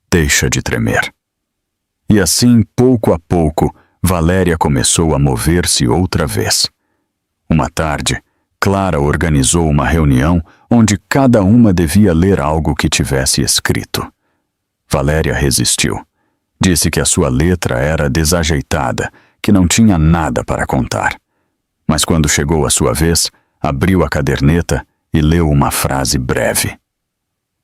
deixa de tremer." E assim, pouco a pouco, Valéria começou a mover-se outra vez. Uma tarde, Clara organizou uma reunião onde cada uma devia ler algo que tivesse escrito. Valéria resistiu. Disse que a sua letra era desajeitada, que não tinha nada para contar. Mas quando chegou a sua vez, abriu a caderneta e leu uma frase breve.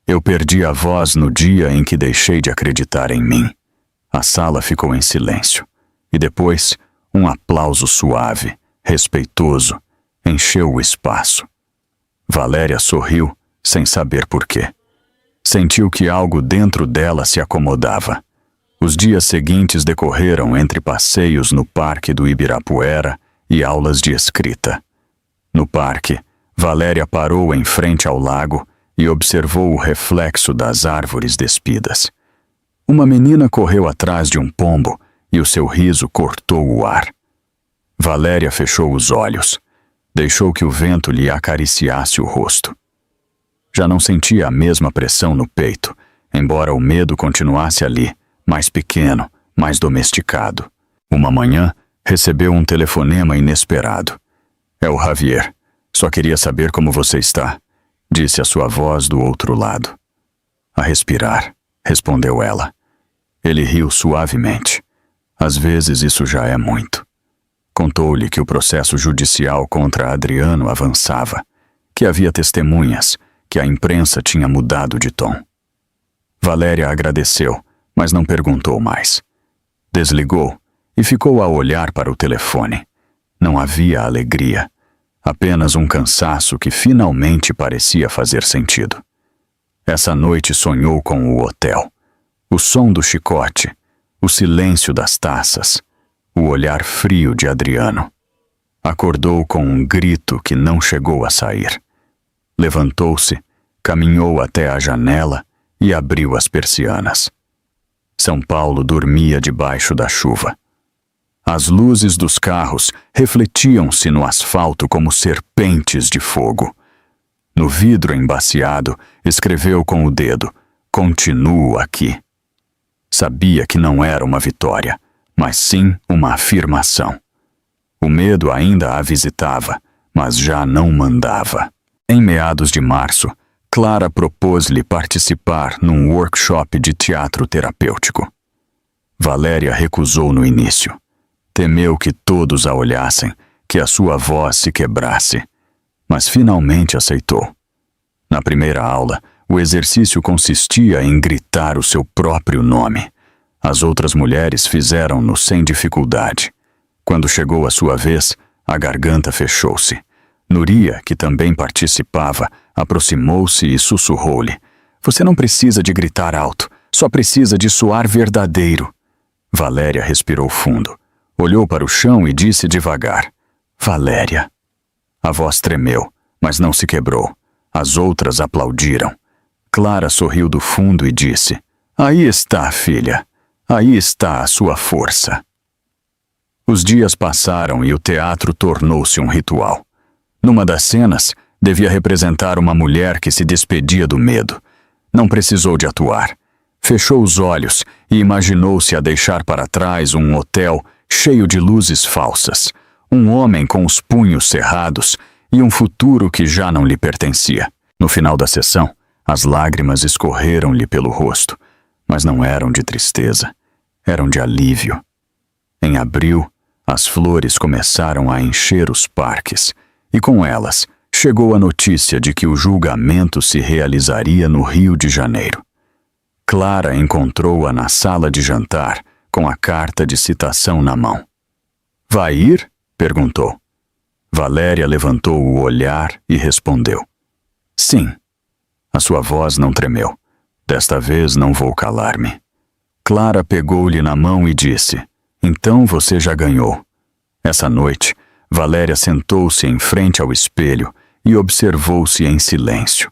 "Eu perdi a voz no dia em que deixei de acreditar em mim." A sala ficou em silêncio. E depois, um aplauso suave, respeitoso, encheu o espaço. Valéria sorriu, sem saber por quê. Sentiu que algo dentro dela se acomodava. Os dias seguintes decorreram entre passeios no Parque do Ibirapuera e aulas de escrita. No parque, Valéria parou em frente ao lago e observou o reflexo das árvores despidas. Uma menina correu atrás de um pombo e o seu riso cortou o ar. Valéria fechou os olhos. Deixou que o vento lhe acariciasse o rosto. Já não sentia a mesma pressão no peito, embora o medo continuasse ali, mais pequeno, mais domesticado. Uma manhã, recebeu um telefonema inesperado. "É o Javier. Só queria saber como você está", disse a sua voz do outro lado. "A respirar", respondeu ela. Ele riu suavemente. "Às vezes isso já é muito." Contou-lhe que o processo judicial contra Adriano avançava, que havia testemunhas, que a imprensa tinha mudado de tom. Valéria agradeceu, mas não perguntou mais. Desligou e ficou a olhar para o telefone. Não havia alegria, apenas um cansaço que finalmente parecia fazer sentido. Essa noite sonhou com o hotel, o som do chicote, o silêncio das taças, o olhar frio de Adriano. Acordou com um grito que não chegou a sair. Levantou-se, caminhou até a janela e abriu as persianas. São Paulo dormia debaixo da chuva. As luzes dos carros refletiam-se no asfalto como serpentes de fogo. No vidro embaciado, escreveu com o dedo: "Continuo aqui." Sabia que não era uma vitória, mas sim uma afirmação. O medo ainda a visitava, mas já não mandava. Em meados de março, Clara propôs-lhe participar num workshop de teatro terapêutico. Valéria recusou no início. Temeu que todos a olhassem, que a sua voz se quebrasse, mas finalmente aceitou. Na primeira aula, o exercício consistia em gritar o seu próprio nome. As outras mulheres fizeram-no sem dificuldade. Quando chegou a sua vez, a garganta fechou-se. Núria, que também participava, aproximou-se e sussurrou-lhe: "Você não precisa de gritar alto, só precisa de soar verdadeiro." Valéria respirou fundo, olhou para o chão e disse devagar: "Valéria." A voz tremeu, mas não se quebrou. As outras aplaudiram. Clara sorriu do fundo e disse: "Aí está, filha. Aí está a sua força." Os dias passaram e o teatro tornou-se um ritual. Numa das cenas, devia representar uma mulher que se despedia do medo. Não precisou de atuar. Fechou os olhos e imaginou-se a deixar para trás um hotel cheio de luzes falsas, um homem com os punhos cerrados e um futuro que já não lhe pertencia. No final da sessão, as lágrimas escorreram-lhe pelo rosto, mas não eram de tristeza, eram de alívio. Em abril, as flores começaram a encher os parques, e com elas chegou a notícia de que o julgamento se realizaria no Rio de Janeiro. Clara encontrou-a na sala de jantar, com a carta de citação na mão. "Vai ir?" perguntou. Valéria levantou o olhar e respondeu: "Sim." A sua voz não tremeu. "Desta vez não vou calar-me." Clara pegou-lhe na mão e disse: "Então você já ganhou." Essa noite, Valéria sentou-se em frente ao espelho e observou-se em silêncio.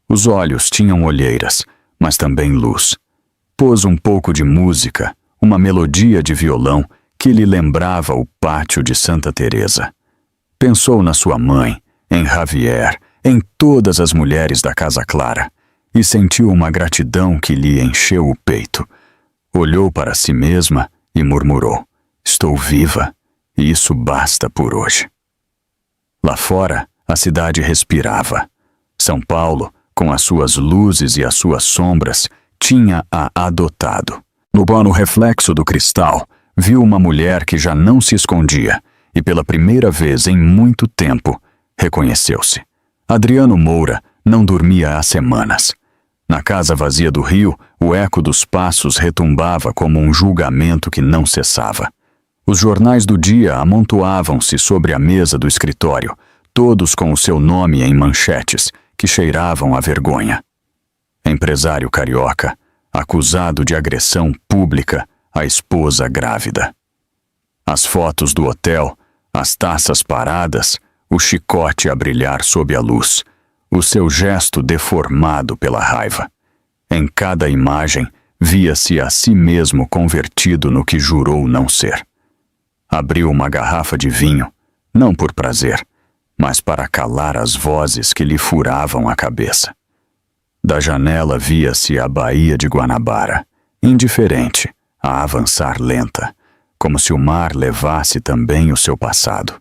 Os olhos tinham olheiras, mas também luz. Pôs um pouco de música, uma melodia de violão que lhe lembrava o pátio de Santa Teresa. Pensou na sua mãe, em Javier, em todas as mulheres da Casa Clara, e sentiu uma gratidão que lhe encheu o peito. Olhou para si mesma e murmurou: "Estou viva, e isso basta por hoje." Lá fora, a cidade respirava. São Paulo, com as suas luzes e as suas sombras, tinha-a adotado. No reflexo do cristal, viu uma mulher que já não se escondia, e pela primeira vez em muito tempo, reconheceu-se. Adriano Moura não dormia há semanas. Na casa vazia do Rio, o eco dos passos retumbava como um julgamento que não cessava. Os jornais do dia amontoavam-se sobre a mesa do escritório, todos com o seu nome em manchetes, que cheiravam a vergonha. Empresário carioca, acusado de agressão pública à esposa grávida. As fotos do hotel, as taças paradas, o chicote a brilhar sob a luz, o seu gesto deformado pela raiva. Em cada imagem, via-se a si mesmo convertido no que jurou não ser. Abriu uma garrafa de vinho, não por prazer, mas para calar as vozes que lhe furavam a cabeça. Da janela via-se a Baía de Guanabara, indiferente, a avançar lenta, como se o mar levasse também o seu passado.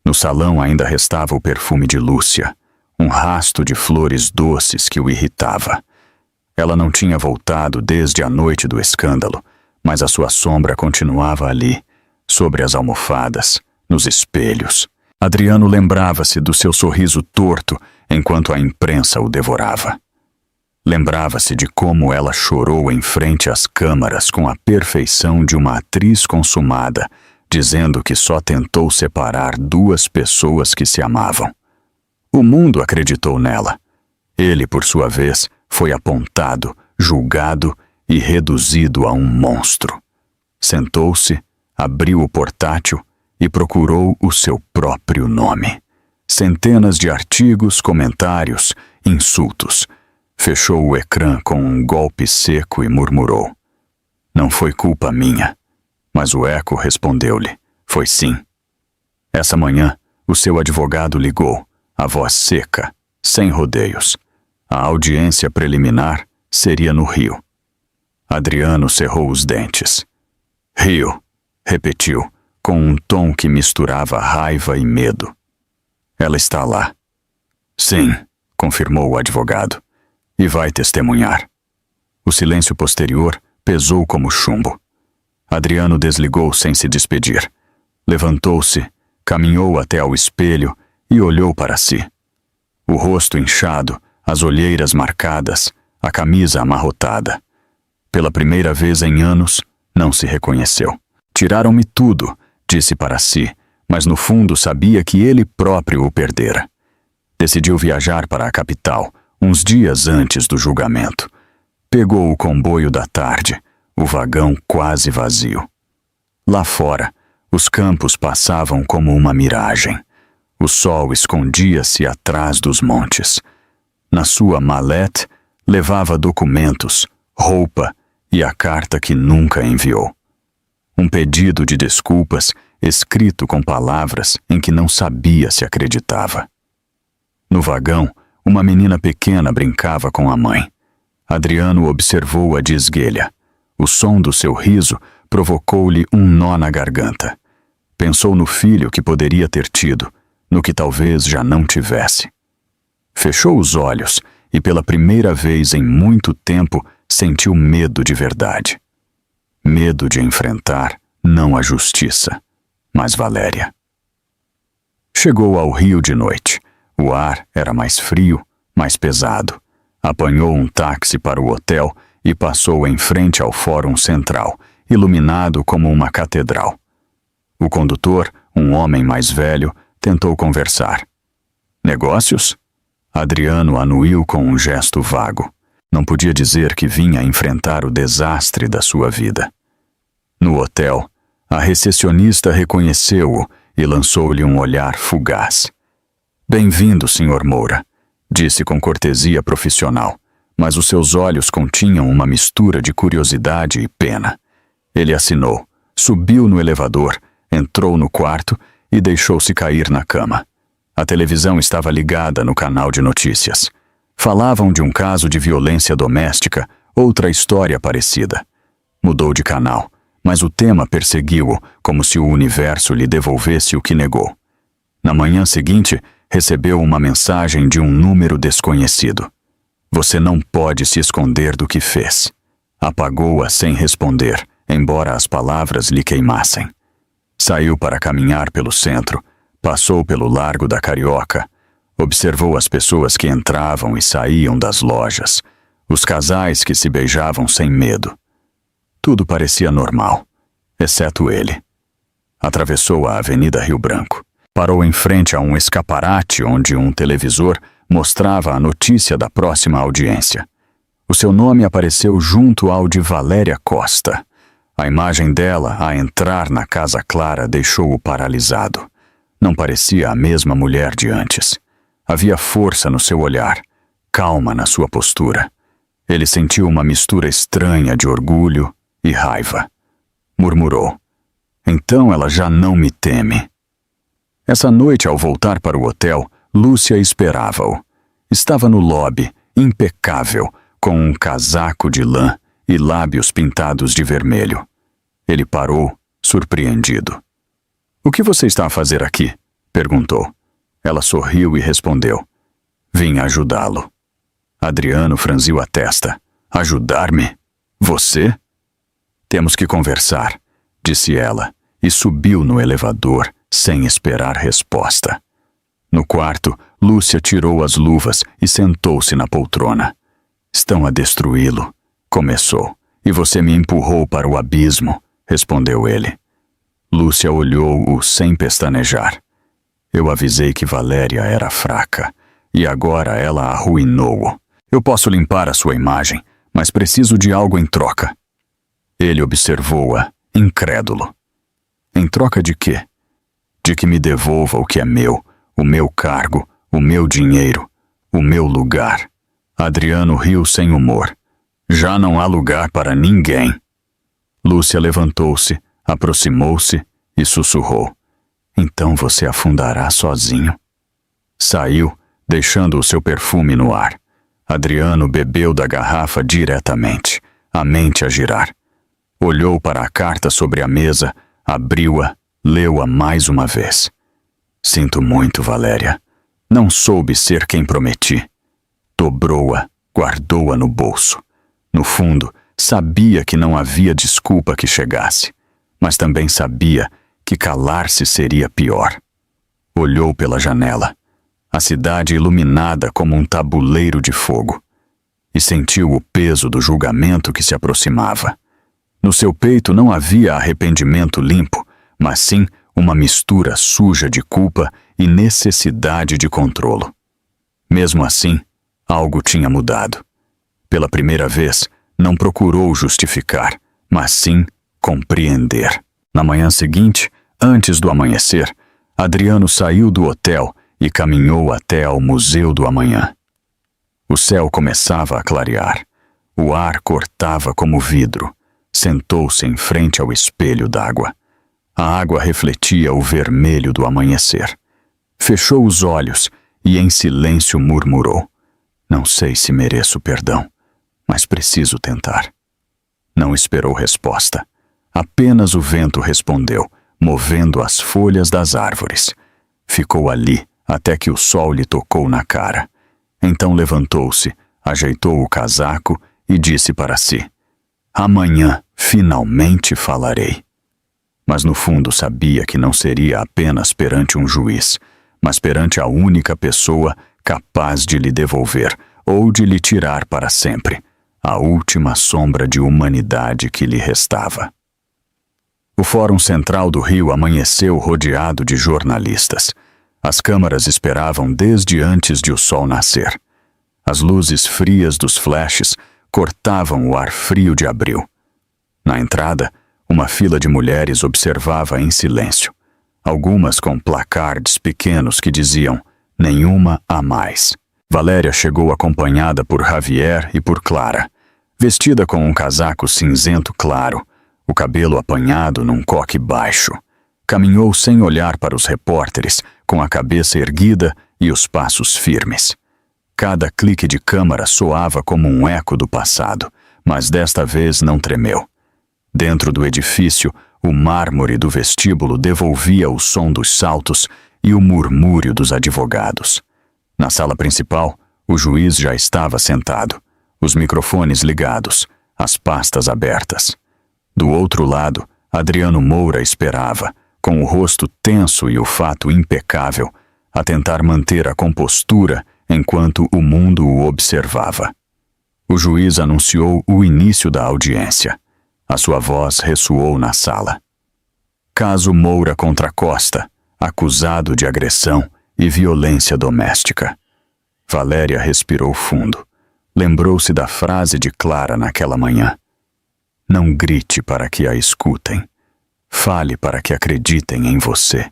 No salão ainda restava o perfume de Lúcia, um rasto de flores doces que o irritava. Ela não tinha voltado desde a noite do escândalo, mas a sua sombra continuava ali, sobre as almofadas, nos espelhos. Adriano lembrava-se do seu sorriso torto enquanto a imprensa o devorava. Lembrava-se de como ela chorou em frente às câmaras com a perfeição de uma atriz consumada, dizendo que só tentou separar duas pessoas que se amavam. O mundo acreditou nela. Ele, por sua vez, foi apontado, julgado e reduzido a um monstro. Sentou-se, abriu o portátil e procurou o seu próprio nome. Centenas de artigos, comentários, insultos. Fechou o ecrã com um golpe seco e murmurou: "Não foi culpa minha." Mas o eco respondeu-lhe: "Foi sim." Essa manhã, o seu advogado ligou, a voz seca, sem rodeios. A audiência preliminar seria no Rio. Adriano cerrou os dentes. "Rio", repetiu, com um tom que misturava raiva e medo. "Ela está lá." "Sim", confirmou o advogado, "e vai testemunhar." O silêncio posterior pesou como chumbo. Adriano desligou sem se despedir. Levantou-se, caminhou até ao espelho e olhou para si. O rosto inchado, as olheiras marcadas, a camisa amarrotada. Pela primeira vez em anos, não se reconheceu. "Tiraram-me tudo", disse para si, mas no fundo sabia que ele próprio o perdera. Decidiu viajar para a capital, uns dias antes do julgamento. Pegou o comboio da tarde, o vagão quase vazio. Lá fora, os campos passavam como uma miragem. O sol escondia-se atrás dos montes. Na sua malete, levava documentos, roupa e a carta que nunca enviou. Um pedido de desculpas escrito com palavras em que não sabia se acreditava. No vagão, uma menina pequena brincava com a mãe. Adriano observou-a de esguelha. O som do seu riso provocou-lhe um nó na garganta. Pensou no filho que poderia ter tido, no que talvez já não tivesse. Fechou os olhos e pela primeira vez em muito tempo sentiu medo de verdade. Medo de enfrentar não a justiça, mas Valéria. Chegou ao Rio de noite. O ar era mais frio, mais pesado. Apanhou um táxi para o hotel e passou em frente ao Fórum Central, iluminado como uma catedral. O condutor, um homem mais velho, tentou conversar. "Negócios?" Adriano anuiu com um gesto vago. Não podia dizer que vinha enfrentar o desastre da sua vida. No hotel, a recepcionista reconheceu-o e lançou-lhe um olhar fugaz. "Bem-vindo, Sr. Moura", disse com cortesia profissional, mas os seus olhos continham uma mistura de curiosidade e pena. Ele assinou, subiu no elevador, entrou no quarto e deixou-se cair na cama. A televisão estava ligada no canal de notícias. Falavam de um caso de violência doméstica, outra história parecida. Mudou de canal, mas o tema perseguiu-o como se o universo lhe devolvesse o que negou. Na manhã seguinte, recebeu uma mensagem de um número desconhecido. "Você não pode se esconder do que fez." Apagou-a sem responder, embora as palavras lhe queimassem. Saiu para caminhar pelo centro, passou pelo Largo da Carioca, observou as pessoas que entravam e saíam das lojas, os casais que se beijavam sem medo. Tudo parecia normal, exceto ele. Atravessou a Avenida Rio Branco. Parou em frente a um escaparate onde um televisor mostrava a notícia da próxima audiência. O seu nome apareceu junto ao de Valéria Costa. A imagem dela, a entrar na Casa Clara, deixou-o paralisado. Não parecia a mesma mulher de antes. Havia força no seu olhar, calma na sua postura. Ele sentiu uma mistura estranha de orgulho e raiva. Murmurou: "Então ela já não me teme." Essa noite, ao voltar para o hotel, Lúcia esperava-o. Estava no lobby, impecável, com um casaco de lã e lábios pintados de vermelho. Ele parou, surpreendido. "O que você está a fazer aqui?" perguntou. Ela sorriu e respondeu: "Vim ajudá-lo." Adriano franziu a testa. "Ajudar-me? Você?" "Temos que conversar", disse ela, e subiu no elevador, sem esperar resposta. No quarto, Lúcia tirou as luvas e sentou-se na poltrona. "Estão a destruí-lo", começou. "E você me empurrou para o abismo", respondeu ele. Lúcia olhou-o sem pestanejar. "Eu avisei que Valéria era fraca, e agora ela arruinou-o. Eu posso limpar a sua imagem, mas preciso de algo em troca." Ele observou-a, incrédulo. Em troca de quê? De que me devolva o que é meu, o meu cargo, o meu dinheiro, o meu lugar. Adriano riu sem humor. Já não há lugar para ninguém. Lúcia levantou-se, aproximou-se e sussurrou. Então você afundará sozinho. Saiu, deixando o seu perfume no ar. Adriano bebeu da garrafa diretamente, a mente a girar. Olhou para a carta sobre a mesa, abriu-a, leu-a mais uma vez. Sinto muito, Valéria. Não soube ser quem prometi. Dobrou-a, guardou-a no bolso. No fundo, sabia que não havia desculpa que chegasse, mas também sabia que calar-se seria pior. Olhou pela janela, a cidade iluminada como um tabuleiro de fogo, e sentiu o peso do julgamento que se aproximava. No seu peito não havia arrependimento limpo, mas sim uma mistura suja de culpa e necessidade de controlo. Mesmo assim, algo tinha mudado. Pela primeira vez, não procurou justificar, mas sim compreender. Na manhã seguinte, antes do amanhecer, Adriano saiu do hotel e caminhou até ao Museu do Amanhã. O céu começava a clarear. O ar cortava como vidro. Sentou-se em frente ao espelho d'água. A água refletia o vermelho do amanhecer. Fechou os olhos e em silêncio murmurou. Não sei se mereço perdão, mas preciso tentar. Não esperou resposta. Apenas o vento respondeu, movendo as folhas das árvores. Ficou ali até que o sol lhe tocou na cara. Então levantou-se, ajeitou o casaco e disse para si: amanhã finalmente falarei. Mas no fundo sabia que não seria apenas perante um juiz, mas perante a única pessoa capaz de lhe devolver ou de lhe tirar para sempre a última sombra de humanidade que lhe restava. O Fórum Central do Rio amanheceu rodeado de jornalistas. As câmaras esperavam desde antes de o sol nascer. As luzes frias dos flashes cortavam o ar frio de abril. Na entrada, uma fila de mulheres observava em silêncio, algumas com placards pequenos que diziam nenhuma a mais. Valéria chegou acompanhada por Javier e por Clara, vestida com um casaco cinzento claro, o cabelo apanhado num coque baixo. Caminhou sem olhar para os repórteres, com a cabeça erguida e os passos firmes. Cada clique de câmara soava como um eco do passado, mas desta vez não tremeu. Dentro do edifício, o mármore do vestíbulo devolvia o som dos saltos e o murmúrio dos advogados. Na sala principal, o juiz já estava sentado, os microfones ligados, as pastas abertas. Do outro lado, Adriano Moura esperava, com o rosto tenso e o fato impecável, a tentar manter a compostura enquanto o mundo o observava. O juiz anunciou o início da audiência. A sua voz ressoou na sala. Caso Moura contra Costa, acusado de agressão e violência doméstica. Valéria respirou fundo. Lembrou-se da frase de Clara naquela manhã. Não grite para que a escutem. Fale para que acreditem em você.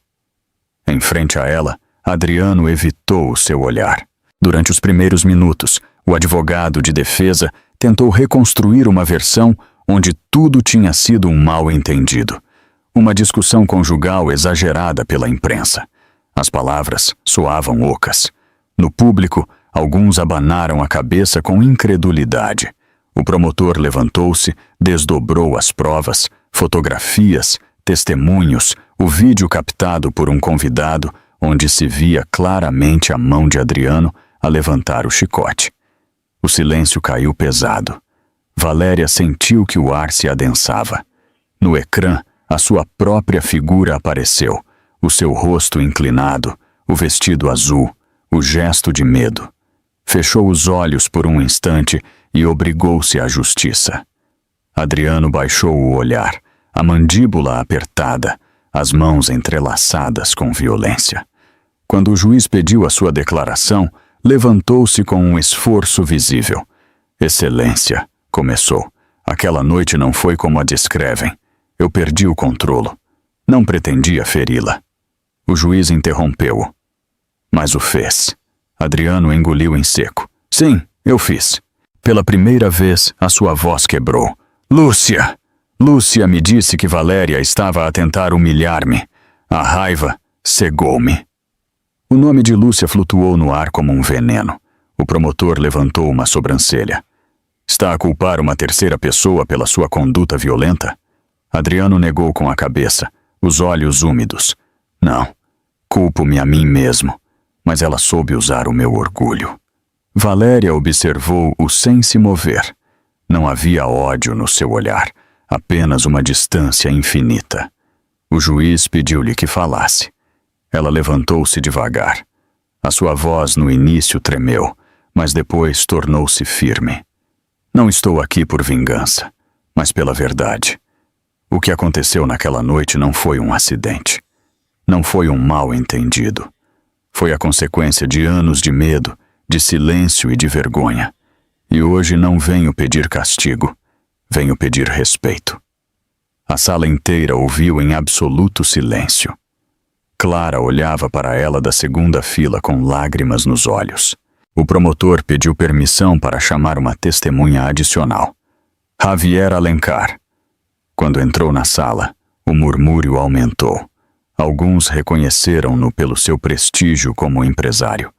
Em frente a ela, Adriano evitou o seu olhar. Durante os primeiros minutos, o advogado de defesa tentou reconstruir uma versão onde tudo tinha sido um mal-entendido. Uma discussão conjugal exagerada pela imprensa. As palavras soavam ocas. No público, alguns abanaram a cabeça com incredulidade. O promotor levantou-se, desdobrou as provas, fotografias, testemunhos, o vídeo captado por um convidado, onde se via claramente a mão de Adriano a levantar o chicote. O silêncio caiu pesado. Valéria sentiu que o ar se adensava. No ecrã, a sua própria figura apareceu, o seu rosto inclinado, o vestido azul, o gesto de medo. Fechou os olhos por um instante e obrigou-se à justiça. Adriano baixou o olhar, a mandíbula apertada, as mãos entrelaçadas com violência. Quando o juiz pediu a sua declaração, levantou-se com um esforço visível. Excelência, começou. Aquela noite não foi como a descrevem. Eu perdi o controlo. Não pretendia feri-la. O juiz interrompeu-o. Mas o fez. Adriano engoliu em seco. Sim, eu fiz. Pela primeira vez, a sua voz quebrou. Lúcia! Lúcia me disse que Valéria estava a tentar humilhar-me. A raiva cegou-me. O nome de Lúcia flutuou no ar como um veneno. O promotor levantou uma sobrancelha. Está a culpar uma terceira pessoa pela sua conduta violenta? Adriano negou com a cabeça, os olhos úmidos. Não, culpo-me a mim mesmo, mas ela soube usar o meu orgulho. Valéria observou-o sem se mover. Não havia ódio no seu olhar, apenas uma distância infinita. O juiz pediu-lhe que falasse. Ela levantou-se devagar. A sua voz no início tremeu, mas depois tornou-se firme. Não estou aqui por vingança, mas pela verdade. O que aconteceu naquela noite não foi um acidente. Não foi um mal-entendido. Foi a consequência de anos de medo, de silêncio e de vergonha. E hoje não venho pedir castigo, venho pedir respeito. A sala inteira ouviu em absoluto silêncio. Clara olhava para ela da segunda fila com lágrimas nos olhos. O promotor pediu permissão para chamar uma testemunha adicional. Javier Alencar. Quando entrou na sala, o murmúrio aumentou. Alguns reconheceram-no pelo seu prestígio como empresário.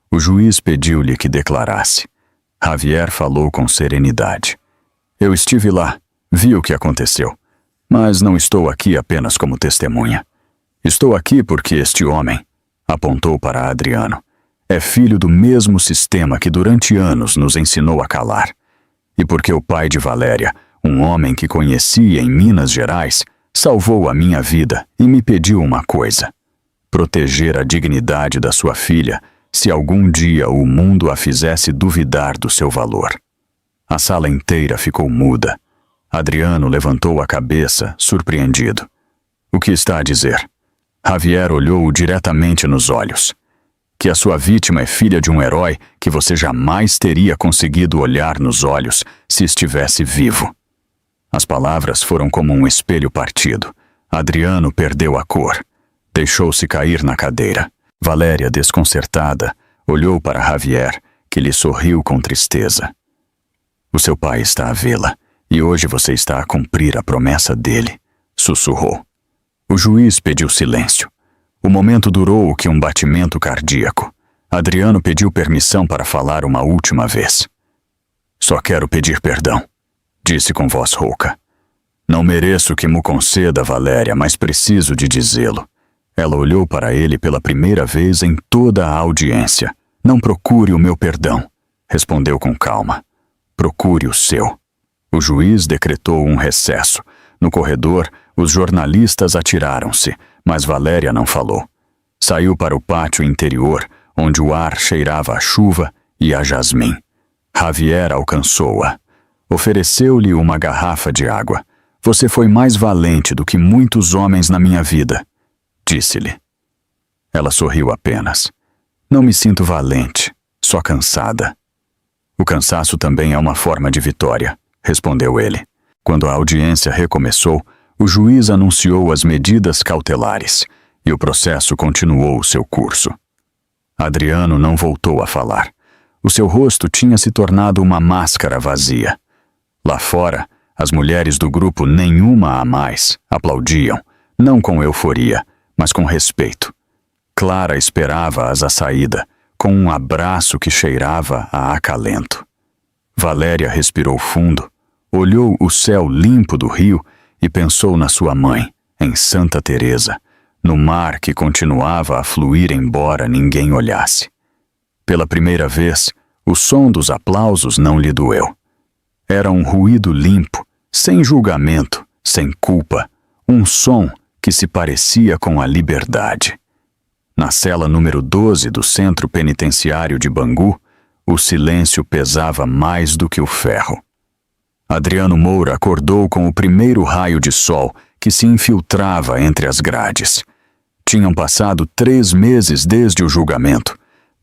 O juiz pediu-lhe que declarasse. Javier falou com serenidade. Eu estive lá, vi o que aconteceu, mas não estou aqui apenas como testemunha. Estou aqui porque este homem, apontou para Adriano, é filho do mesmo sistema que durante anos nos ensinou a calar. E porque o pai de Valéria, um homem que conhecia em Minas Gerais, salvou a minha vida e me pediu uma coisa: proteger a dignidade da sua filha se algum dia o mundo a fizesse duvidar do seu valor. A sala inteira ficou muda. Adriano levantou a cabeça, surpreendido. O que está a dizer? Javier olhou-o diretamente nos olhos. Que a sua vítima é filha de um herói que você jamais teria conseguido olhar nos olhos se estivesse vivo. As palavras foram como um espelho partido. Adriano perdeu a cor. Deixou-se cair na cadeira. Valéria, desconcertada, olhou para Javier, que lhe sorriu com tristeza. O seu pai está a vê-la, e hoje você está a cumprir a promessa dele, sussurrou. O juiz pediu silêncio. O momento durou o que um batimento cardíaco. Adriano pediu permissão para falar uma última vez. Só quero pedir perdão, disse com voz rouca. Não mereço que me conceda, Valéria, mas preciso de dizê-lo. Ela olhou para ele pela primeira vez em toda a audiência. Não procure o meu perdão, respondeu com calma. Procure o seu. O juiz decretou um recesso. No corredor, os jornalistas atiraram-se, mas Valéria não falou. Saiu para o pátio interior, onde o ar cheirava a chuva e a jasmim. Javier alcançou-a. Ofereceu-lhe uma garrafa de água. Você foi mais valente do que muitos homens na minha vida, disse-lhe. Ela sorriu apenas. Não me sinto valente, só cansada. O cansaço também é uma forma de vitória, respondeu ele. Quando a audiência recomeçou, o juiz anunciou as medidas cautelares e o processo continuou o seu curso. Adriano não voltou a falar. O seu rosto tinha se tornado uma máscara vazia. Lá fora, as mulheres do grupo Nenhuma a Mais aplaudiam, não com euforia, mas com respeito. Clara esperava-as à saída, com um abraço que cheirava a acalento. Valéria respirou fundo, olhou o céu limpo do rio e pensou na sua mãe, em Santa Teresa, no mar que continuava a fluir embora ninguém olhasse. Pela primeira vez, o som dos aplausos não lhe doeu. Era um ruído limpo, sem julgamento, sem culpa, um som que se parecia com a liberdade. Na cela número 12 do Centro Penitenciário de Bangu, o silêncio pesava mais do que o ferro. Adriano Moura acordou com o primeiro raio de sol que se infiltrava entre as grades. Tinham passado 3 meses desde o julgamento.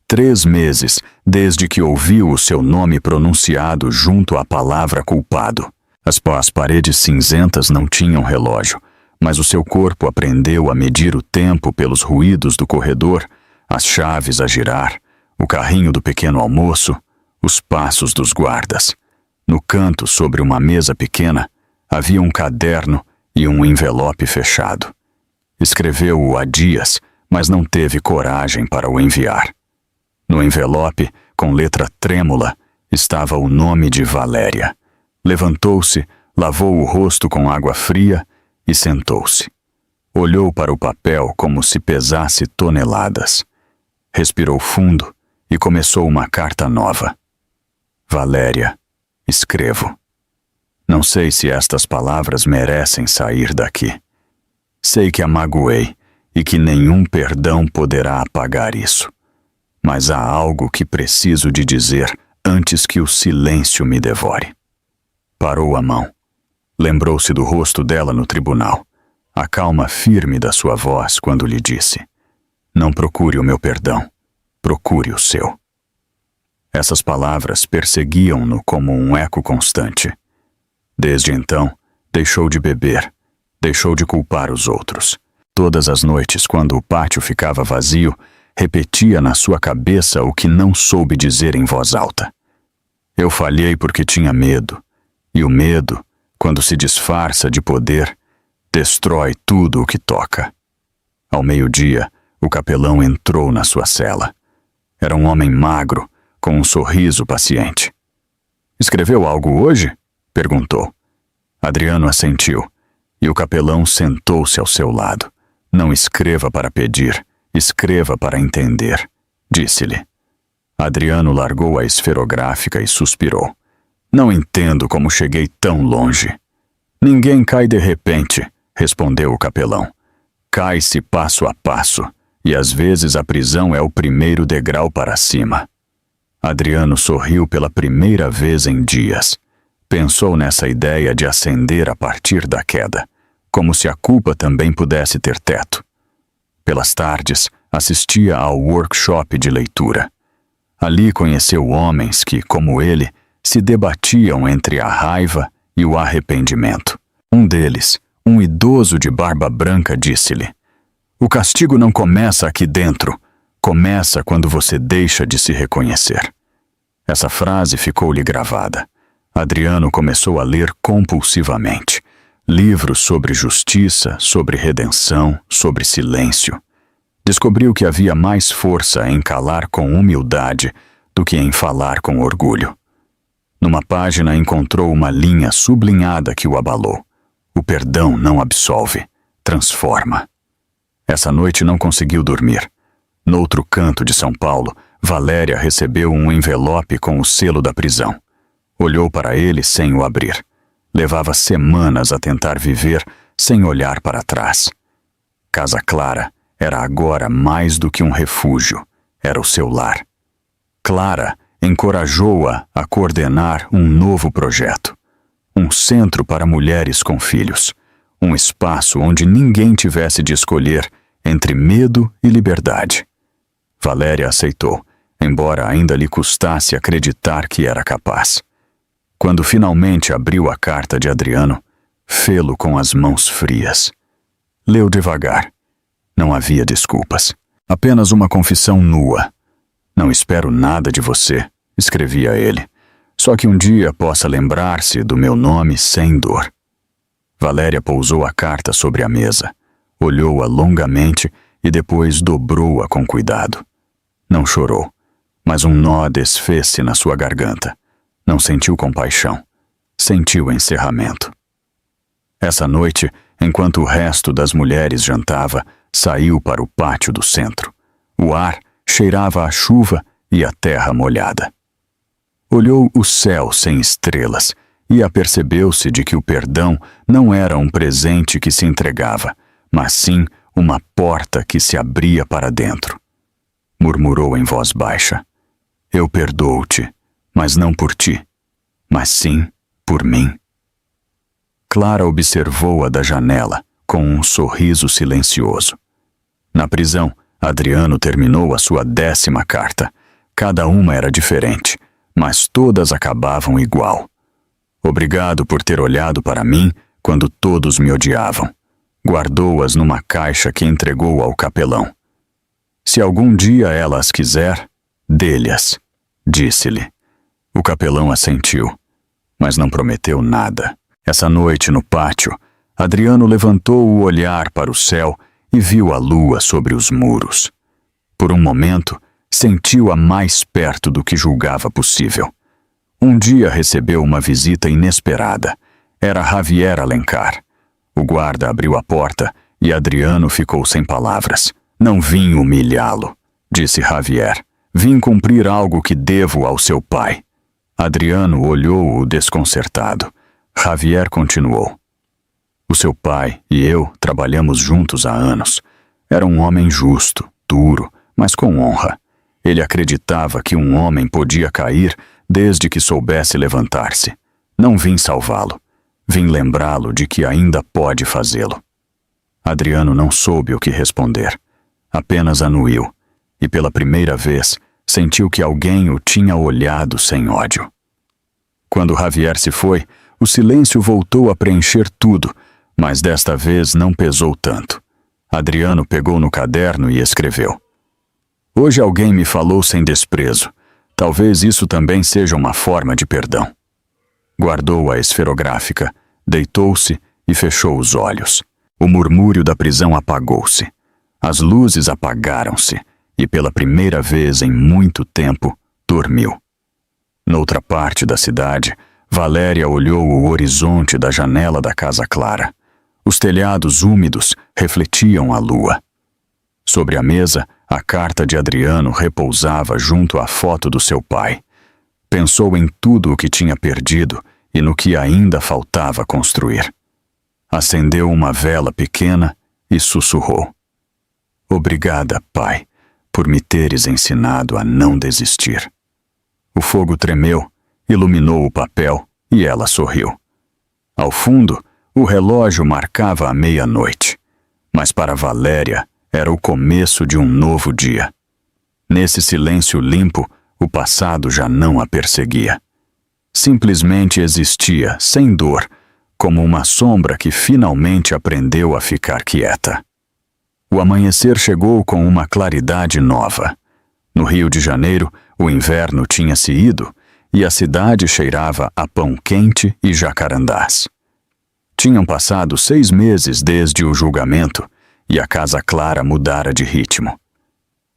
3 meses desde que ouviu o seu nome pronunciado junto à palavra culpado. As paredes cinzentas não tinham relógio, mas o seu corpo aprendeu a medir o tempo pelos ruídos do corredor, as chaves a girar, o carrinho do pequeno almoço, os passos dos guardas. No canto, sobre uma mesa pequena, havia um caderno e um envelope fechado. Escreveu-o há dias, mas não teve coragem para o enviar. No envelope, com letra trêmula, estava o nome de Valéria. Levantou-se, lavou o rosto com água fria e sentou-se. Olhou para o papel como se pesasse toneladas. Respirou fundo e começou uma carta nova. Valéria, escrevo. Não sei se estas palavras merecem sair daqui. Sei que a magoei e que nenhum perdão poderá apagar isso. Mas há algo que preciso de dizer antes que o silêncio me devore. Parou a mão. Lembrou-se do rosto dela no tribunal, a calma firme da sua voz quando lhe disse: "Não procure o meu perdão, procure o seu." Essas palavras perseguiam-no como um eco constante. Desde então, deixou de beber, deixou de culpar os outros. Todas as noites, quando o pátio ficava vazio, repetia na sua cabeça o que não soube dizer em voz alta. Eu falhei porque tinha medo, e o medo, quando se disfarça de poder, destrói tudo o que toca. Ao meio-dia, o capelão entrou na sua cela. Era um homem magro, com um sorriso paciente. "Escreveu algo hoje?" perguntou. Adriano assentiu, e o capelão sentou-se ao seu lado. "Não escreva para pedir, escreva para entender", disse-lhe. Adriano largou a esferográfica e suspirou. "Não entendo como cheguei tão longe." "Ninguém cai de repente", respondeu o capelão. "Cai-se passo a passo, e às vezes a prisão é o primeiro degrau para cima." Adriano sorriu pela primeira vez em dias. Pensou nessa ideia de ascender a partir da queda, como se a culpa também pudesse ter teto. Pelas tardes, assistia ao workshop de leitura. Ali conheceu homens que, como ele, se debatiam entre a raiva e o arrependimento. Um deles, um idoso de barba branca, disse-lhe: "O castigo não começa aqui dentro, começa quando você deixa de se reconhecer." Essa frase ficou-lhe gravada. Adriano começou a ler compulsivamente. Livros sobre justiça, sobre redenção, sobre silêncio. Descobriu que havia mais força em calar com humildade do que em falar com orgulho. Numa página encontrou uma linha sublinhada que o abalou. O perdão não absolve, transforma. Essa noite não conseguiu dormir. Noutro canto de São Paulo, Valéria recebeu um envelope com o selo da prisão. Olhou para ele sem o abrir. Levava semanas a tentar viver sem olhar para trás. Casa Clara era agora mais do que um refúgio, era o seu lar. Clara encorajou-a a coordenar um novo projeto. Um centro para mulheres com filhos. Um espaço onde ninguém tivesse de escolher entre medo e liberdade. Valéria aceitou, embora ainda lhe custasse acreditar que era capaz. Quando finalmente abriu a carta de Adriano, fê-lo com as mãos frias. Leu devagar. Não havia desculpas. Apenas uma confissão nua. "Não espero nada de você", escrevia ele. "Só que um dia possa lembrar-se do meu nome sem dor." Valéria pousou a carta sobre a mesa, olhou-a longamente e depois dobrou-a com cuidado. Não chorou, mas um nó desfez-se na sua garganta. Não sentiu compaixão, sentiu encerramento. Essa noite, enquanto o resto das mulheres jantava, saiu para o pátio do centro. O ar cheirava a chuva e a terra molhada. Olhou o céu sem estrelas e apercebeu-se de que o perdão não era um presente que se entregava, mas sim uma porta que se abria para dentro. Murmurou em voz baixa: "Eu perdoo-te, mas não por ti, mas sim por mim." Clara observou-a da janela, com um sorriso silencioso. Na prisão, Adriano terminou a sua 10ª carta. Cada uma era diferente, mas todas acabavam igual. "Obrigado por ter olhado para mim quando todos me odiavam. Guardou-as numa caixa que entregou ao capelão. Se algum dia ela as quiser, dê-lhes, disse-lhe. O capelão assentiu, mas não prometeu nada. Essa noite, no pátio, Adriano levantou o olhar para o céu e viu a lua sobre os muros. Por um momento, sentiu-a mais perto do que julgava possível. Um dia recebeu uma visita inesperada. Era Javier Alencar. O guarda abriu a porta e Adriano ficou sem palavras. Não vim humilhá-lo, disse Javier. Vim cumprir algo que devo ao seu pai. Adriano olhou-o desconcertado. Javier continuou. O seu pai e eu trabalhamos juntos há anos. Era um homem justo, duro, mas com honra. Ele acreditava que um homem podia cair desde que soubesse levantar-se. Não vim salvá-lo. Vim lembrá-lo de que ainda pode fazê-lo. Adriano não soube o que responder. Apenas anuiu, e pela primeira vez sentiu que alguém o tinha olhado sem ódio. Quando Javier se foi, o silêncio voltou a preencher tudo, mas desta vez não pesou tanto. Adriano pegou no caderno e escreveu. Hoje alguém me falou sem desprezo. Talvez isso também seja uma forma de perdão. Guardou a esferográfica, deitou-se e fechou os olhos. O murmúrio da prisão apagou-se. As luzes apagaram-se e pela primeira vez em muito tempo dormiu. Noutra parte da cidade, Valéria olhou o horizonte da janela da casa Clara. Os telhados úmidos refletiam a lua. Sobre a mesa, a carta de Adriano repousava junto à foto do seu pai. Pensou em tudo o que tinha perdido e no que ainda faltava construir. Acendeu uma vela pequena e sussurrou. Obrigada, pai, por me teres ensinado a não desistir. O fogo tremeu, iluminou o papel e ela sorriu. Ao fundo, o relógio marcava a meia-noite, mas para Valéria era o começo de um novo dia. Nesse silêncio limpo, o passado já não a perseguia. Simplesmente existia, sem dor, como uma sombra que finalmente aprendeu a ficar quieta. O amanhecer chegou com uma claridade nova. No Rio de Janeiro, o inverno tinha se ido e a cidade cheirava a pão quente e jacarandás. Tinham passado 6 meses desde o julgamento e a Casa Clara mudara de ritmo.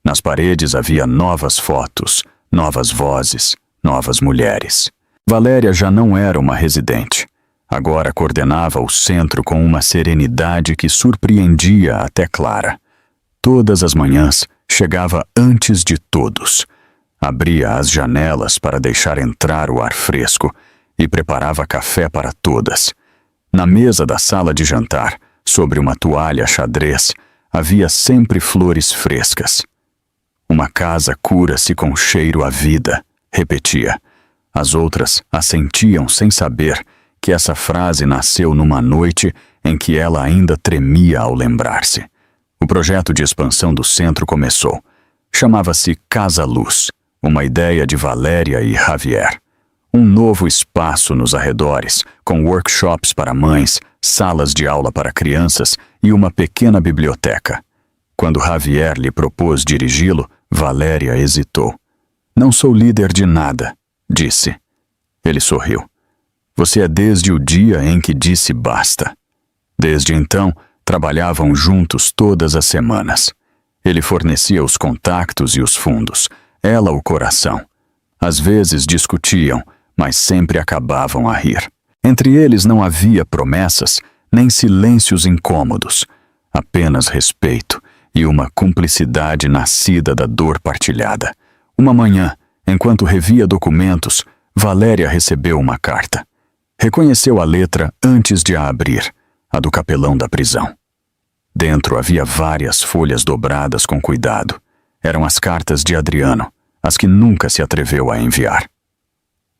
Nas paredes havia novas fotos, novas vozes, novas mulheres. Valéria já não era uma residente. Agora coordenava o centro com uma serenidade que surpreendia até Clara. Todas as manhãs chegava antes de todos. Abria as janelas para deixar entrar o ar fresco e preparava café para todas. Na mesa da sala de jantar, sobre uma toalha xadrez, havia sempre flores frescas. Uma casa cura-se com cheiro à vida, repetia. As outras assentiam sem saber que essa frase nasceu numa noite em que ela ainda tremia ao lembrar-se. O projeto de expansão do centro começou. Chamava-se Casa Luz, uma ideia de Valéria e Javier. Um novo espaço nos arredores, com workshops para mães, salas de aula para crianças e uma pequena biblioteca. Quando Javier lhe propôs dirigi-lo, Valéria hesitou. Não sou líder de nada, disse. Ele sorriu. Você é desde o dia em que disse basta. Desde então, trabalhavam juntos todas as semanas. Ele fornecia os contactos e os fundos, ela o coração. Às vezes discutiam, mas sempre acabavam a rir. Entre eles não havia promessas, nem silêncios incômodos, apenas respeito e uma cumplicidade nascida da dor partilhada. Uma manhã, enquanto revia documentos, Valéria recebeu uma carta. Reconheceu a letra antes de a abrir, a do capelão da prisão. Dentro havia várias folhas dobradas com cuidado. Eram as cartas de Adriano, as que nunca se atreveu a enviar.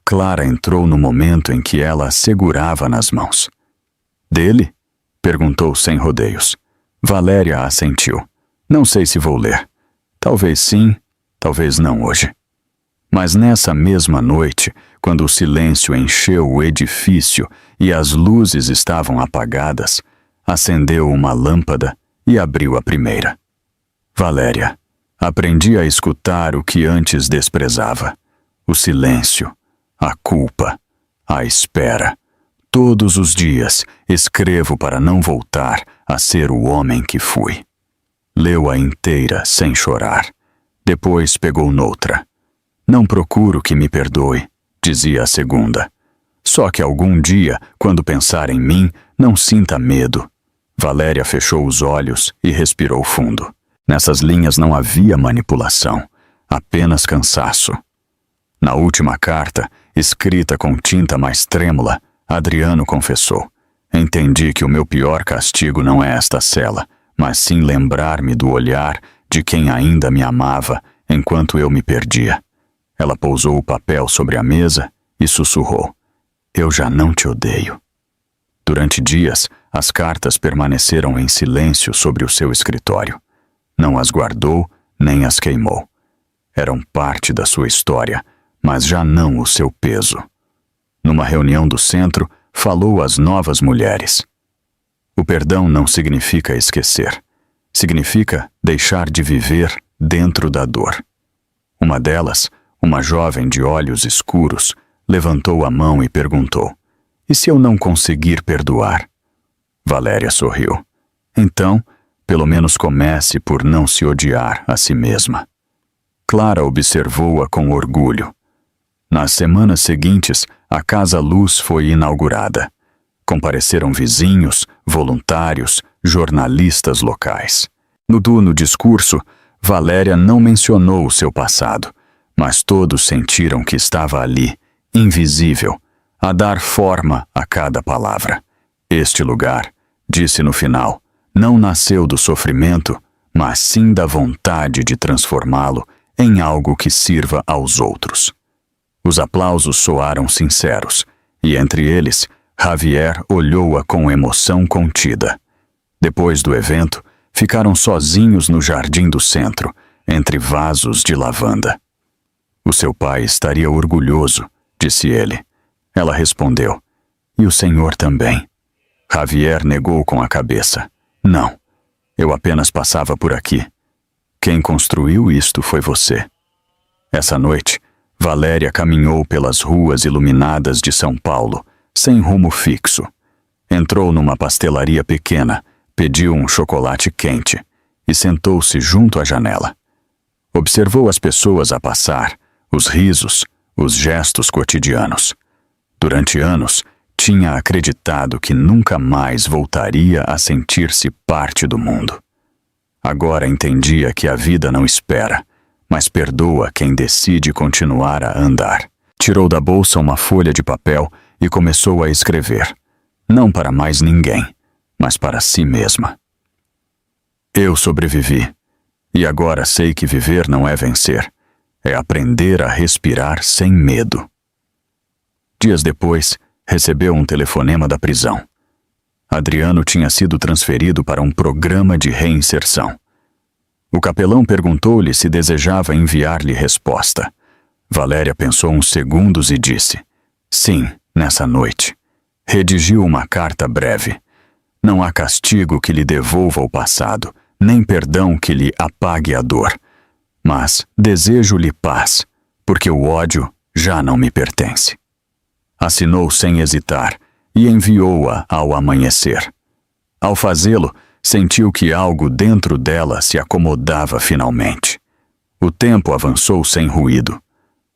Clara entrou no momento em que ela a segurava nas mãos. Dele? Perguntou sem rodeios. Valéria assentiu. Não sei se vou ler. Talvez sim, talvez não hoje. Mas nessa mesma noite, quando o silêncio encheu o edifício e as luzes estavam apagadas, acendeu uma lâmpada e abriu a primeira. Valéria, aprendi a escutar o que antes desprezava. O silêncio, a culpa, a espera. Todos os dias escrevo para não voltar a ser o homem que fui. Leu-a inteira sem chorar. Depois pegou noutra. Não procuro que me perdoe, dizia a segunda. Só que algum dia, quando pensar em mim, não sinta medo. Valéria fechou os olhos e respirou fundo. Nessas linhas não havia manipulação, apenas cansaço. Na última carta, escrita com tinta mais trêmula, Adriano confessou: entendi que o meu pior castigo não é esta cela, mas sim lembrar-me do olhar de quem ainda me amava enquanto eu me perdia. Ela pousou o papel sobre a mesa e sussurrou: eu já não te odeio. Durante dias, as cartas permaneceram em silêncio sobre o seu escritório. Não as guardou, nem as queimou. Eram parte da sua história, mas já não o seu peso. Numa reunião do centro, falou às novas mulheres. O perdão não significa esquecer. Significa deixar de viver dentro da dor. Uma delas, uma jovem de olhos escuros, levantou a mão e perguntou: e se eu não conseguir perdoar? Valéria sorriu. Então, pelo menos comece por não se odiar a si mesma. Clara observou-a com orgulho. Nas semanas seguintes, a Casa Luz foi inaugurada. Compareceram vizinhos, voluntários, jornalistas locais. No discurso, Valéria não mencionou o seu passado, mas todos sentiram que estava ali, invisível, a dar forma a cada palavra. Este lugar, disse no final, não nasceu do sofrimento, mas sim da vontade de transformá-lo em algo que sirva aos outros. Os aplausos soaram sinceros, e entre eles, Javier olhou-a com emoção contida. Depois do evento, ficaram sozinhos no jardim do centro, entre vasos de lavanda. O seu pai estaria orgulhoso, disse ele. Ela respondeu: e o senhor também. Javier negou com a cabeça. Não, eu apenas passava por aqui. Quem construiu isto foi você. Essa noite, Valéria caminhou pelas ruas iluminadas de São Paulo, sem rumo fixo. Entrou numa pastelaria pequena, pediu um chocolate quente e sentou-se junto à janela. Observou as pessoas a passar, os risos, os gestos cotidianos. Durante anos, tinha acreditado que nunca mais voltaria a sentir-se parte do mundo. Agora entendia que a vida não espera, mas perdoa quem decide continuar a andar. Tirou da bolsa uma folha de papel e começou a escrever, não para mais ninguém, mas para si mesma. Eu sobrevivi, e agora sei que viver não é vencer, é aprender a respirar sem medo. Dias depois, recebeu um telefonema da prisão. Adriano tinha sido transferido para um programa de reinserção. O capelão perguntou-lhe se desejava enviar-lhe resposta. Valéria pensou uns segundos e disse: sim, nessa noite. Redigiu uma carta breve. Não há castigo que lhe devolva o passado, nem perdão que lhe apague a dor. Mas desejo-lhe paz, porque o ódio já não me pertence. Assinou sem hesitar e enviou-a ao amanhecer. Ao fazê-lo, sentiu que algo dentro dela se acomodava finalmente. O tempo avançou sem ruído.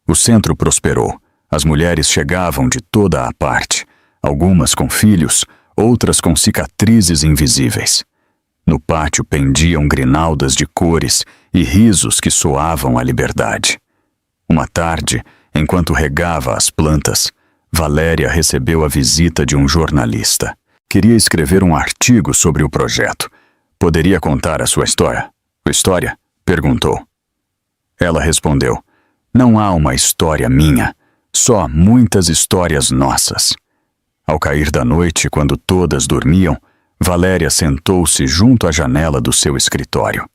O centro prosperou. As mulheres chegavam de toda a parte, algumas com filhos, outras com cicatrizes invisíveis. No pátio pendiam grinaldas de cores e risos que soavam a liberdade. Uma tarde, enquanto regava as plantas, Valéria recebeu a visita de um jornalista. Queria escrever um artigo sobre o projeto. Poderia contar a sua história? História? Perguntou. Ela respondeu: não há uma história minha, só muitas histórias nossas. Ao cair da noite, quando todas dormiam, Valéria sentou-se junto à janela do seu escritório.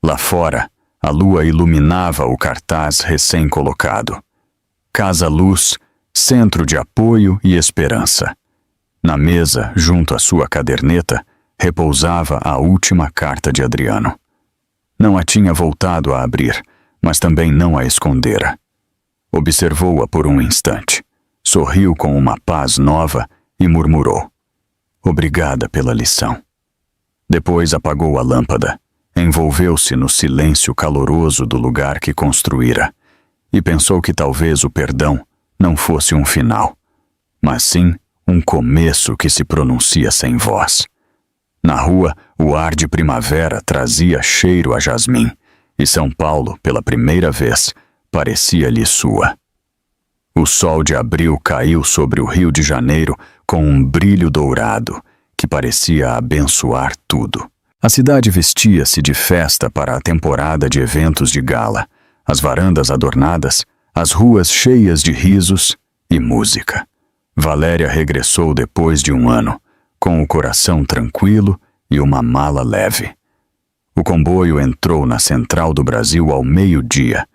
Lá fora, a lua iluminava o cartaz recém-colocado. Casa Luz, Centro de Apoio e Esperança. Na mesa, junto à sua caderneta, repousava a última carta de Adriano. Não a tinha voltado a abrir, mas também não a escondera. Observou-a por um instante, sorriu com uma paz nova e murmurou: "Obrigada pela lição." Depois apagou a lâmpada, envolveu-se no silêncio caloroso do lugar que construíra e pensou que talvez o perdão não fosse um final, mas sim um começo que se pronuncia sem voz. Na rua, o ar de primavera trazia cheiro a jasmim, e São Paulo, pela primeira vez, parecia-lhe sua. O sol de abril caiu sobre o Rio de Janeiro com um brilho dourado que parecia abençoar tudo. A cidade vestia-se de festa para a temporada de eventos de gala, as varandas adornadas, as ruas cheias de risos e música. Valéria regressou depois de um ano, com o coração tranquilo e uma mala leve. O comboio entrou na Central do Brasil ao meio-dia,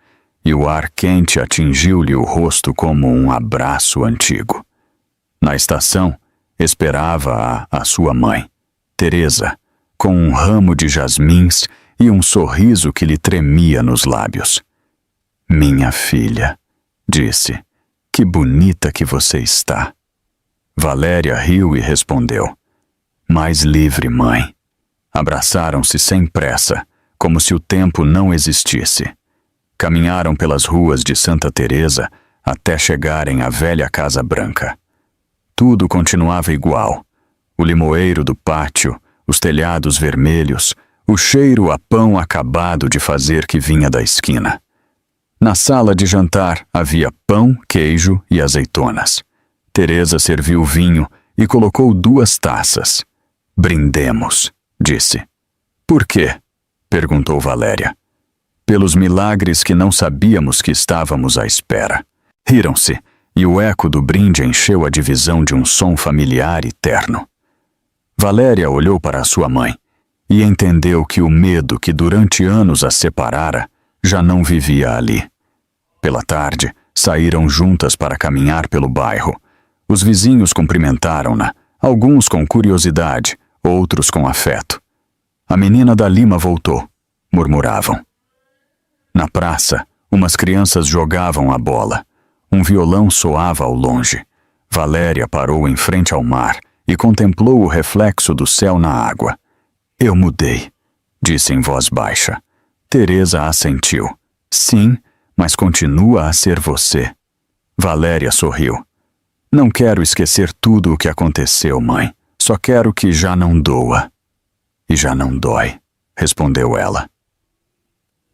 e o ar quente atingiu-lhe o rosto como um abraço antigo. Na estação, esperava-a a sua mãe, Teresa, com um ramo de jasmins e um sorriso que lhe tremia nos lábios. "Minha filha", disse, "que bonita que você está." Valéria riu e respondeu: "Mais livre, mãe." Abraçaram-se sem pressa, como se o tempo não existisse. Caminharam pelas ruas de Santa Teresa até chegarem à velha Casa Branca. Tudo continuava igual. O limoeiro do pátio, os telhados vermelhos, o cheiro a pão acabado de fazer que vinha da esquina. Na sala de jantar havia pão, queijo e azeitonas. Teresa serviu vinho e colocou 2 taças. "Brindemos", disse. "Por quê?" perguntou Valéria. "Pelos milagres que não sabíamos que estávamos à espera." Riram-se, e o eco do brinde encheu a divisão de um som familiar e terno. Valéria olhou para sua mãe e entendeu que o medo que durante anos a separara já não vivia ali. Pela tarde, saíram juntas para caminhar pelo bairro. Os vizinhos cumprimentaram-na, alguns com curiosidade, outros com afeto. "A menina da Lima voltou", murmuravam. Na praça, umas crianças jogavam a bola. Um violão soava ao longe. Valéria parou em frente ao mar e contemplou o reflexo do céu na água. "Eu mudei", disse em voz baixa. Teresa assentiu. "Sim, mas continua a ser você." Valéria sorriu. "Não quero esquecer tudo o que aconteceu, mãe. Só quero que já não doa." "E já não dói", respondeu ela.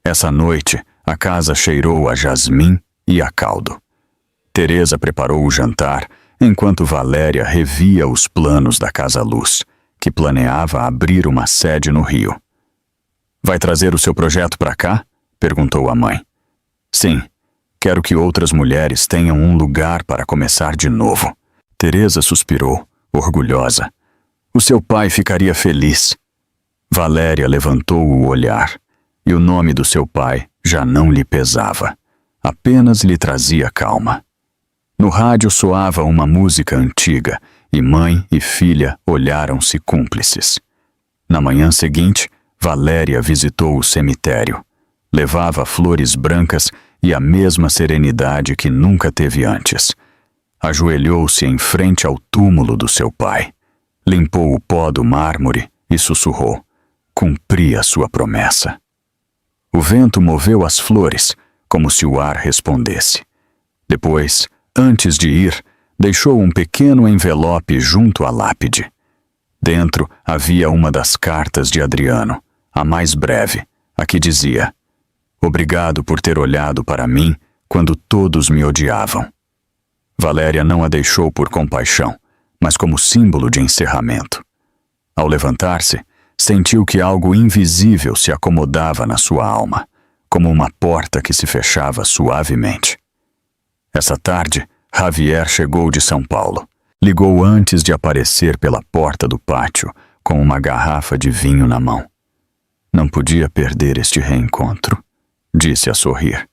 Essa noite, a casa cheirou a jasmim e a caldo. Teresa preparou o jantar, enquanto Valéria revia os planos da Casa Luz, que planeava abrir uma sede no Rio. "Vai trazer o seu projeto para cá?" perguntou a mãe. "Sim, quero que outras mulheres tenham um lugar para começar de novo." Teresa suspirou, orgulhosa. "O seu pai ficaria feliz." Valéria levantou o olhar, e o nome do seu pai já não lhe pesava, apenas lhe trazia calma. No rádio soava uma música antiga, e mãe e filha olharam-se cúmplices. Na manhã seguinte, Valéria visitou o cemitério. Levava flores brancas e a mesma serenidade que nunca teve antes. Ajoelhou-se em frente ao túmulo do seu pai. Limpou o pó do mármore e sussurrou: "Cumpri a sua promessa." O vento moveu as flores, como se o ar respondesse. Depois, antes de ir, deixou um pequeno envelope junto à lápide. Dentro havia uma das cartas de Adriano, a mais breve, a que dizia: "Obrigado por ter olhado para mim quando todos me odiavam." Valéria não a deixou por compaixão, mas como símbolo de encerramento. Ao levantar-se, sentiu que algo invisível se acomodava na sua alma, como uma porta que se fechava suavemente. Essa tarde, Javier chegou de São Paulo. Ligou antes de aparecer pela porta do pátio, com uma garrafa de vinho na mão. "Não podia perder este reencontro", disse a sorrir.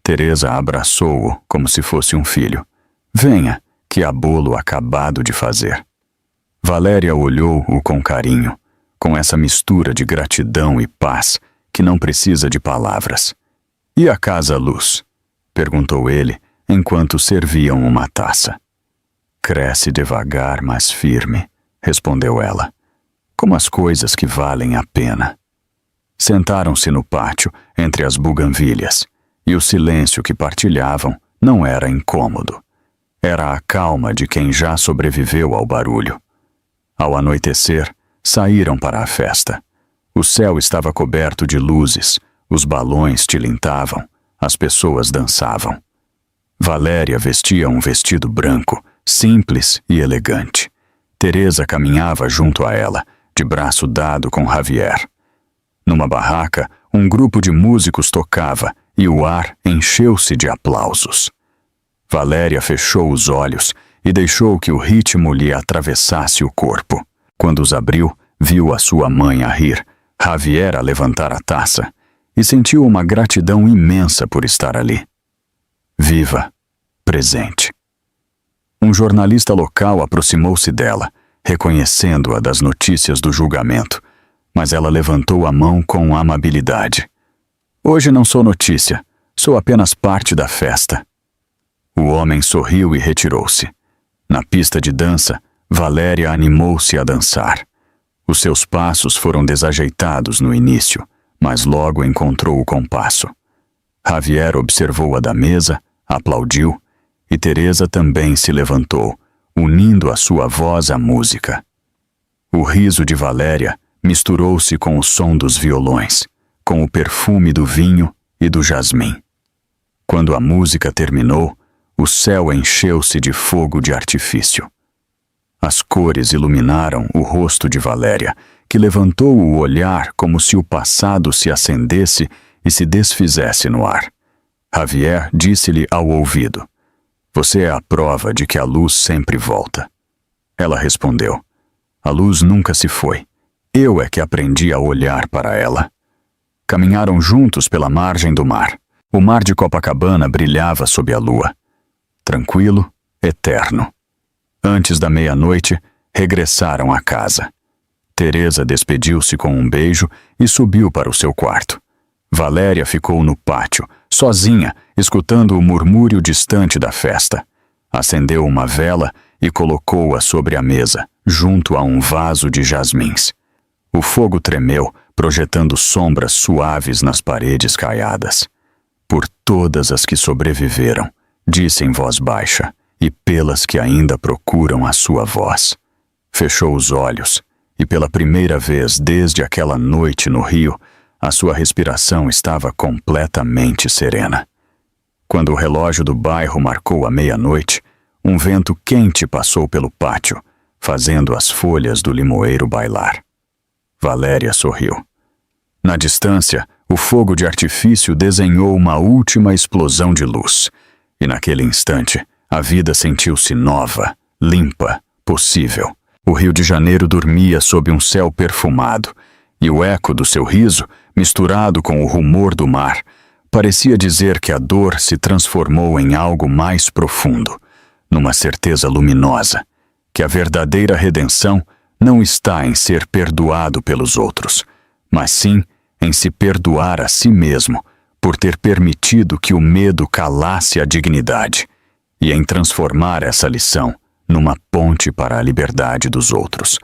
Teresa abraçou-o como se fosse um filho. "Venha, que há bolo acabado de fazer." Valéria olhou-o com carinho, com essa mistura de gratidão e paz que não precisa de palavras. "E a casa Luz?" perguntou ele enquanto serviam uma taça. "Cresce devagar, mas firme", respondeu ela, "como as coisas que valem a pena." Sentaram-se no pátio, entre as buganvílias, e o silêncio que partilhavam não era incômodo. Era a calma de quem já sobreviveu ao barulho. Ao anoitecer, saíram para a festa. O céu estava coberto de luzes, os balões tilintavam, as pessoas dançavam. Valéria vestia um vestido branco, simples e elegante. Teresa caminhava junto a ela, de braço dado com Javier. Numa barraca, um grupo de músicos tocava e o ar encheu-se de aplausos. Valéria fechou os olhos e deixou que o ritmo lhe atravessasse o corpo. Quando os abriu, viu a sua mãe a rir, Javier a levantar a taça, e sentiu uma gratidão imensa por estar ali. Viva, presente. Um jornalista local aproximou-se dela, reconhecendo-a das notícias do julgamento, mas ela levantou a mão com amabilidade. "Hoje não sou notícia, sou apenas parte da festa." O homem sorriu e retirou-se. Na pista de dança, Valéria animou-se a dançar. Os seus passos foram desajeitados no início, mas logo encontrou o compasso. Javier observou-a da mesa, aplaudiu, e Teresa também se levantou, unindo a sua voz à música. O riso de Valéria misturou-se com o som dos violões, com o perfume do vinho e do jasmim. Quando a música terminou, o céu encheu-se de fogo de artifício. As cores iluminaram o rosto de Valéria, que levantou o olhar como se o passado se acendesse e se desfizesse no ar. Javier disse-lhe ao ouvido: "Você é a prova de que a luz sempre volta." Ela respondeu: "A luz nunca se foi. Eu é que aprendi a olhar para ela." Caminharam juntos pela margem do mar. O mar de Copacabana brilhava sob a lua. Tranquilo, eterno. Antes da meia-noite, regressaram à casa. Teresa despediu-se com um beijo e subiu para o seu quarto. Valéria ficou no pátio, sozinha, escutando o murmúrio distante da festa. Acendeu uma vela e colocou-a sobre a mesa, junto a um vaso de jasmins. O fogo tremeu, projetando sombras suaves nas paredes caiadas. "Por todas as que sobreviveram", disse em voz baixa, "e pelas que ainda procuram a sua voz." Fechou os olhos, e pela primeira vez desde aquela noite no Rio, a sua respiração estava completamente serena. Quando o relógio do bairro marcou a meia-noite, um vento quente passou pelo pátio, fazendo as folhas do limoeiro bailar. Valéria sorriu. Na distância, o fogo de artifício desenhou uma última explosão de luz, e naquele instante, a vida sentiu-se nova, limpa, possível. O Rio de Janeiro dormia sob um céu perfumado, e o eco do seu riso, misturado com o rumor do mar, parecia dizer que a dor se transformou em algo mais profundo, numa certeza luminosa, que a verdadeira redenção não está em ser perdoado pelos outros, mas sim em se perdoar a si mesmo por ter permitido que o medo calasse a dignidade, e em transformar essa lição numa ponte para a liberdade dos outros.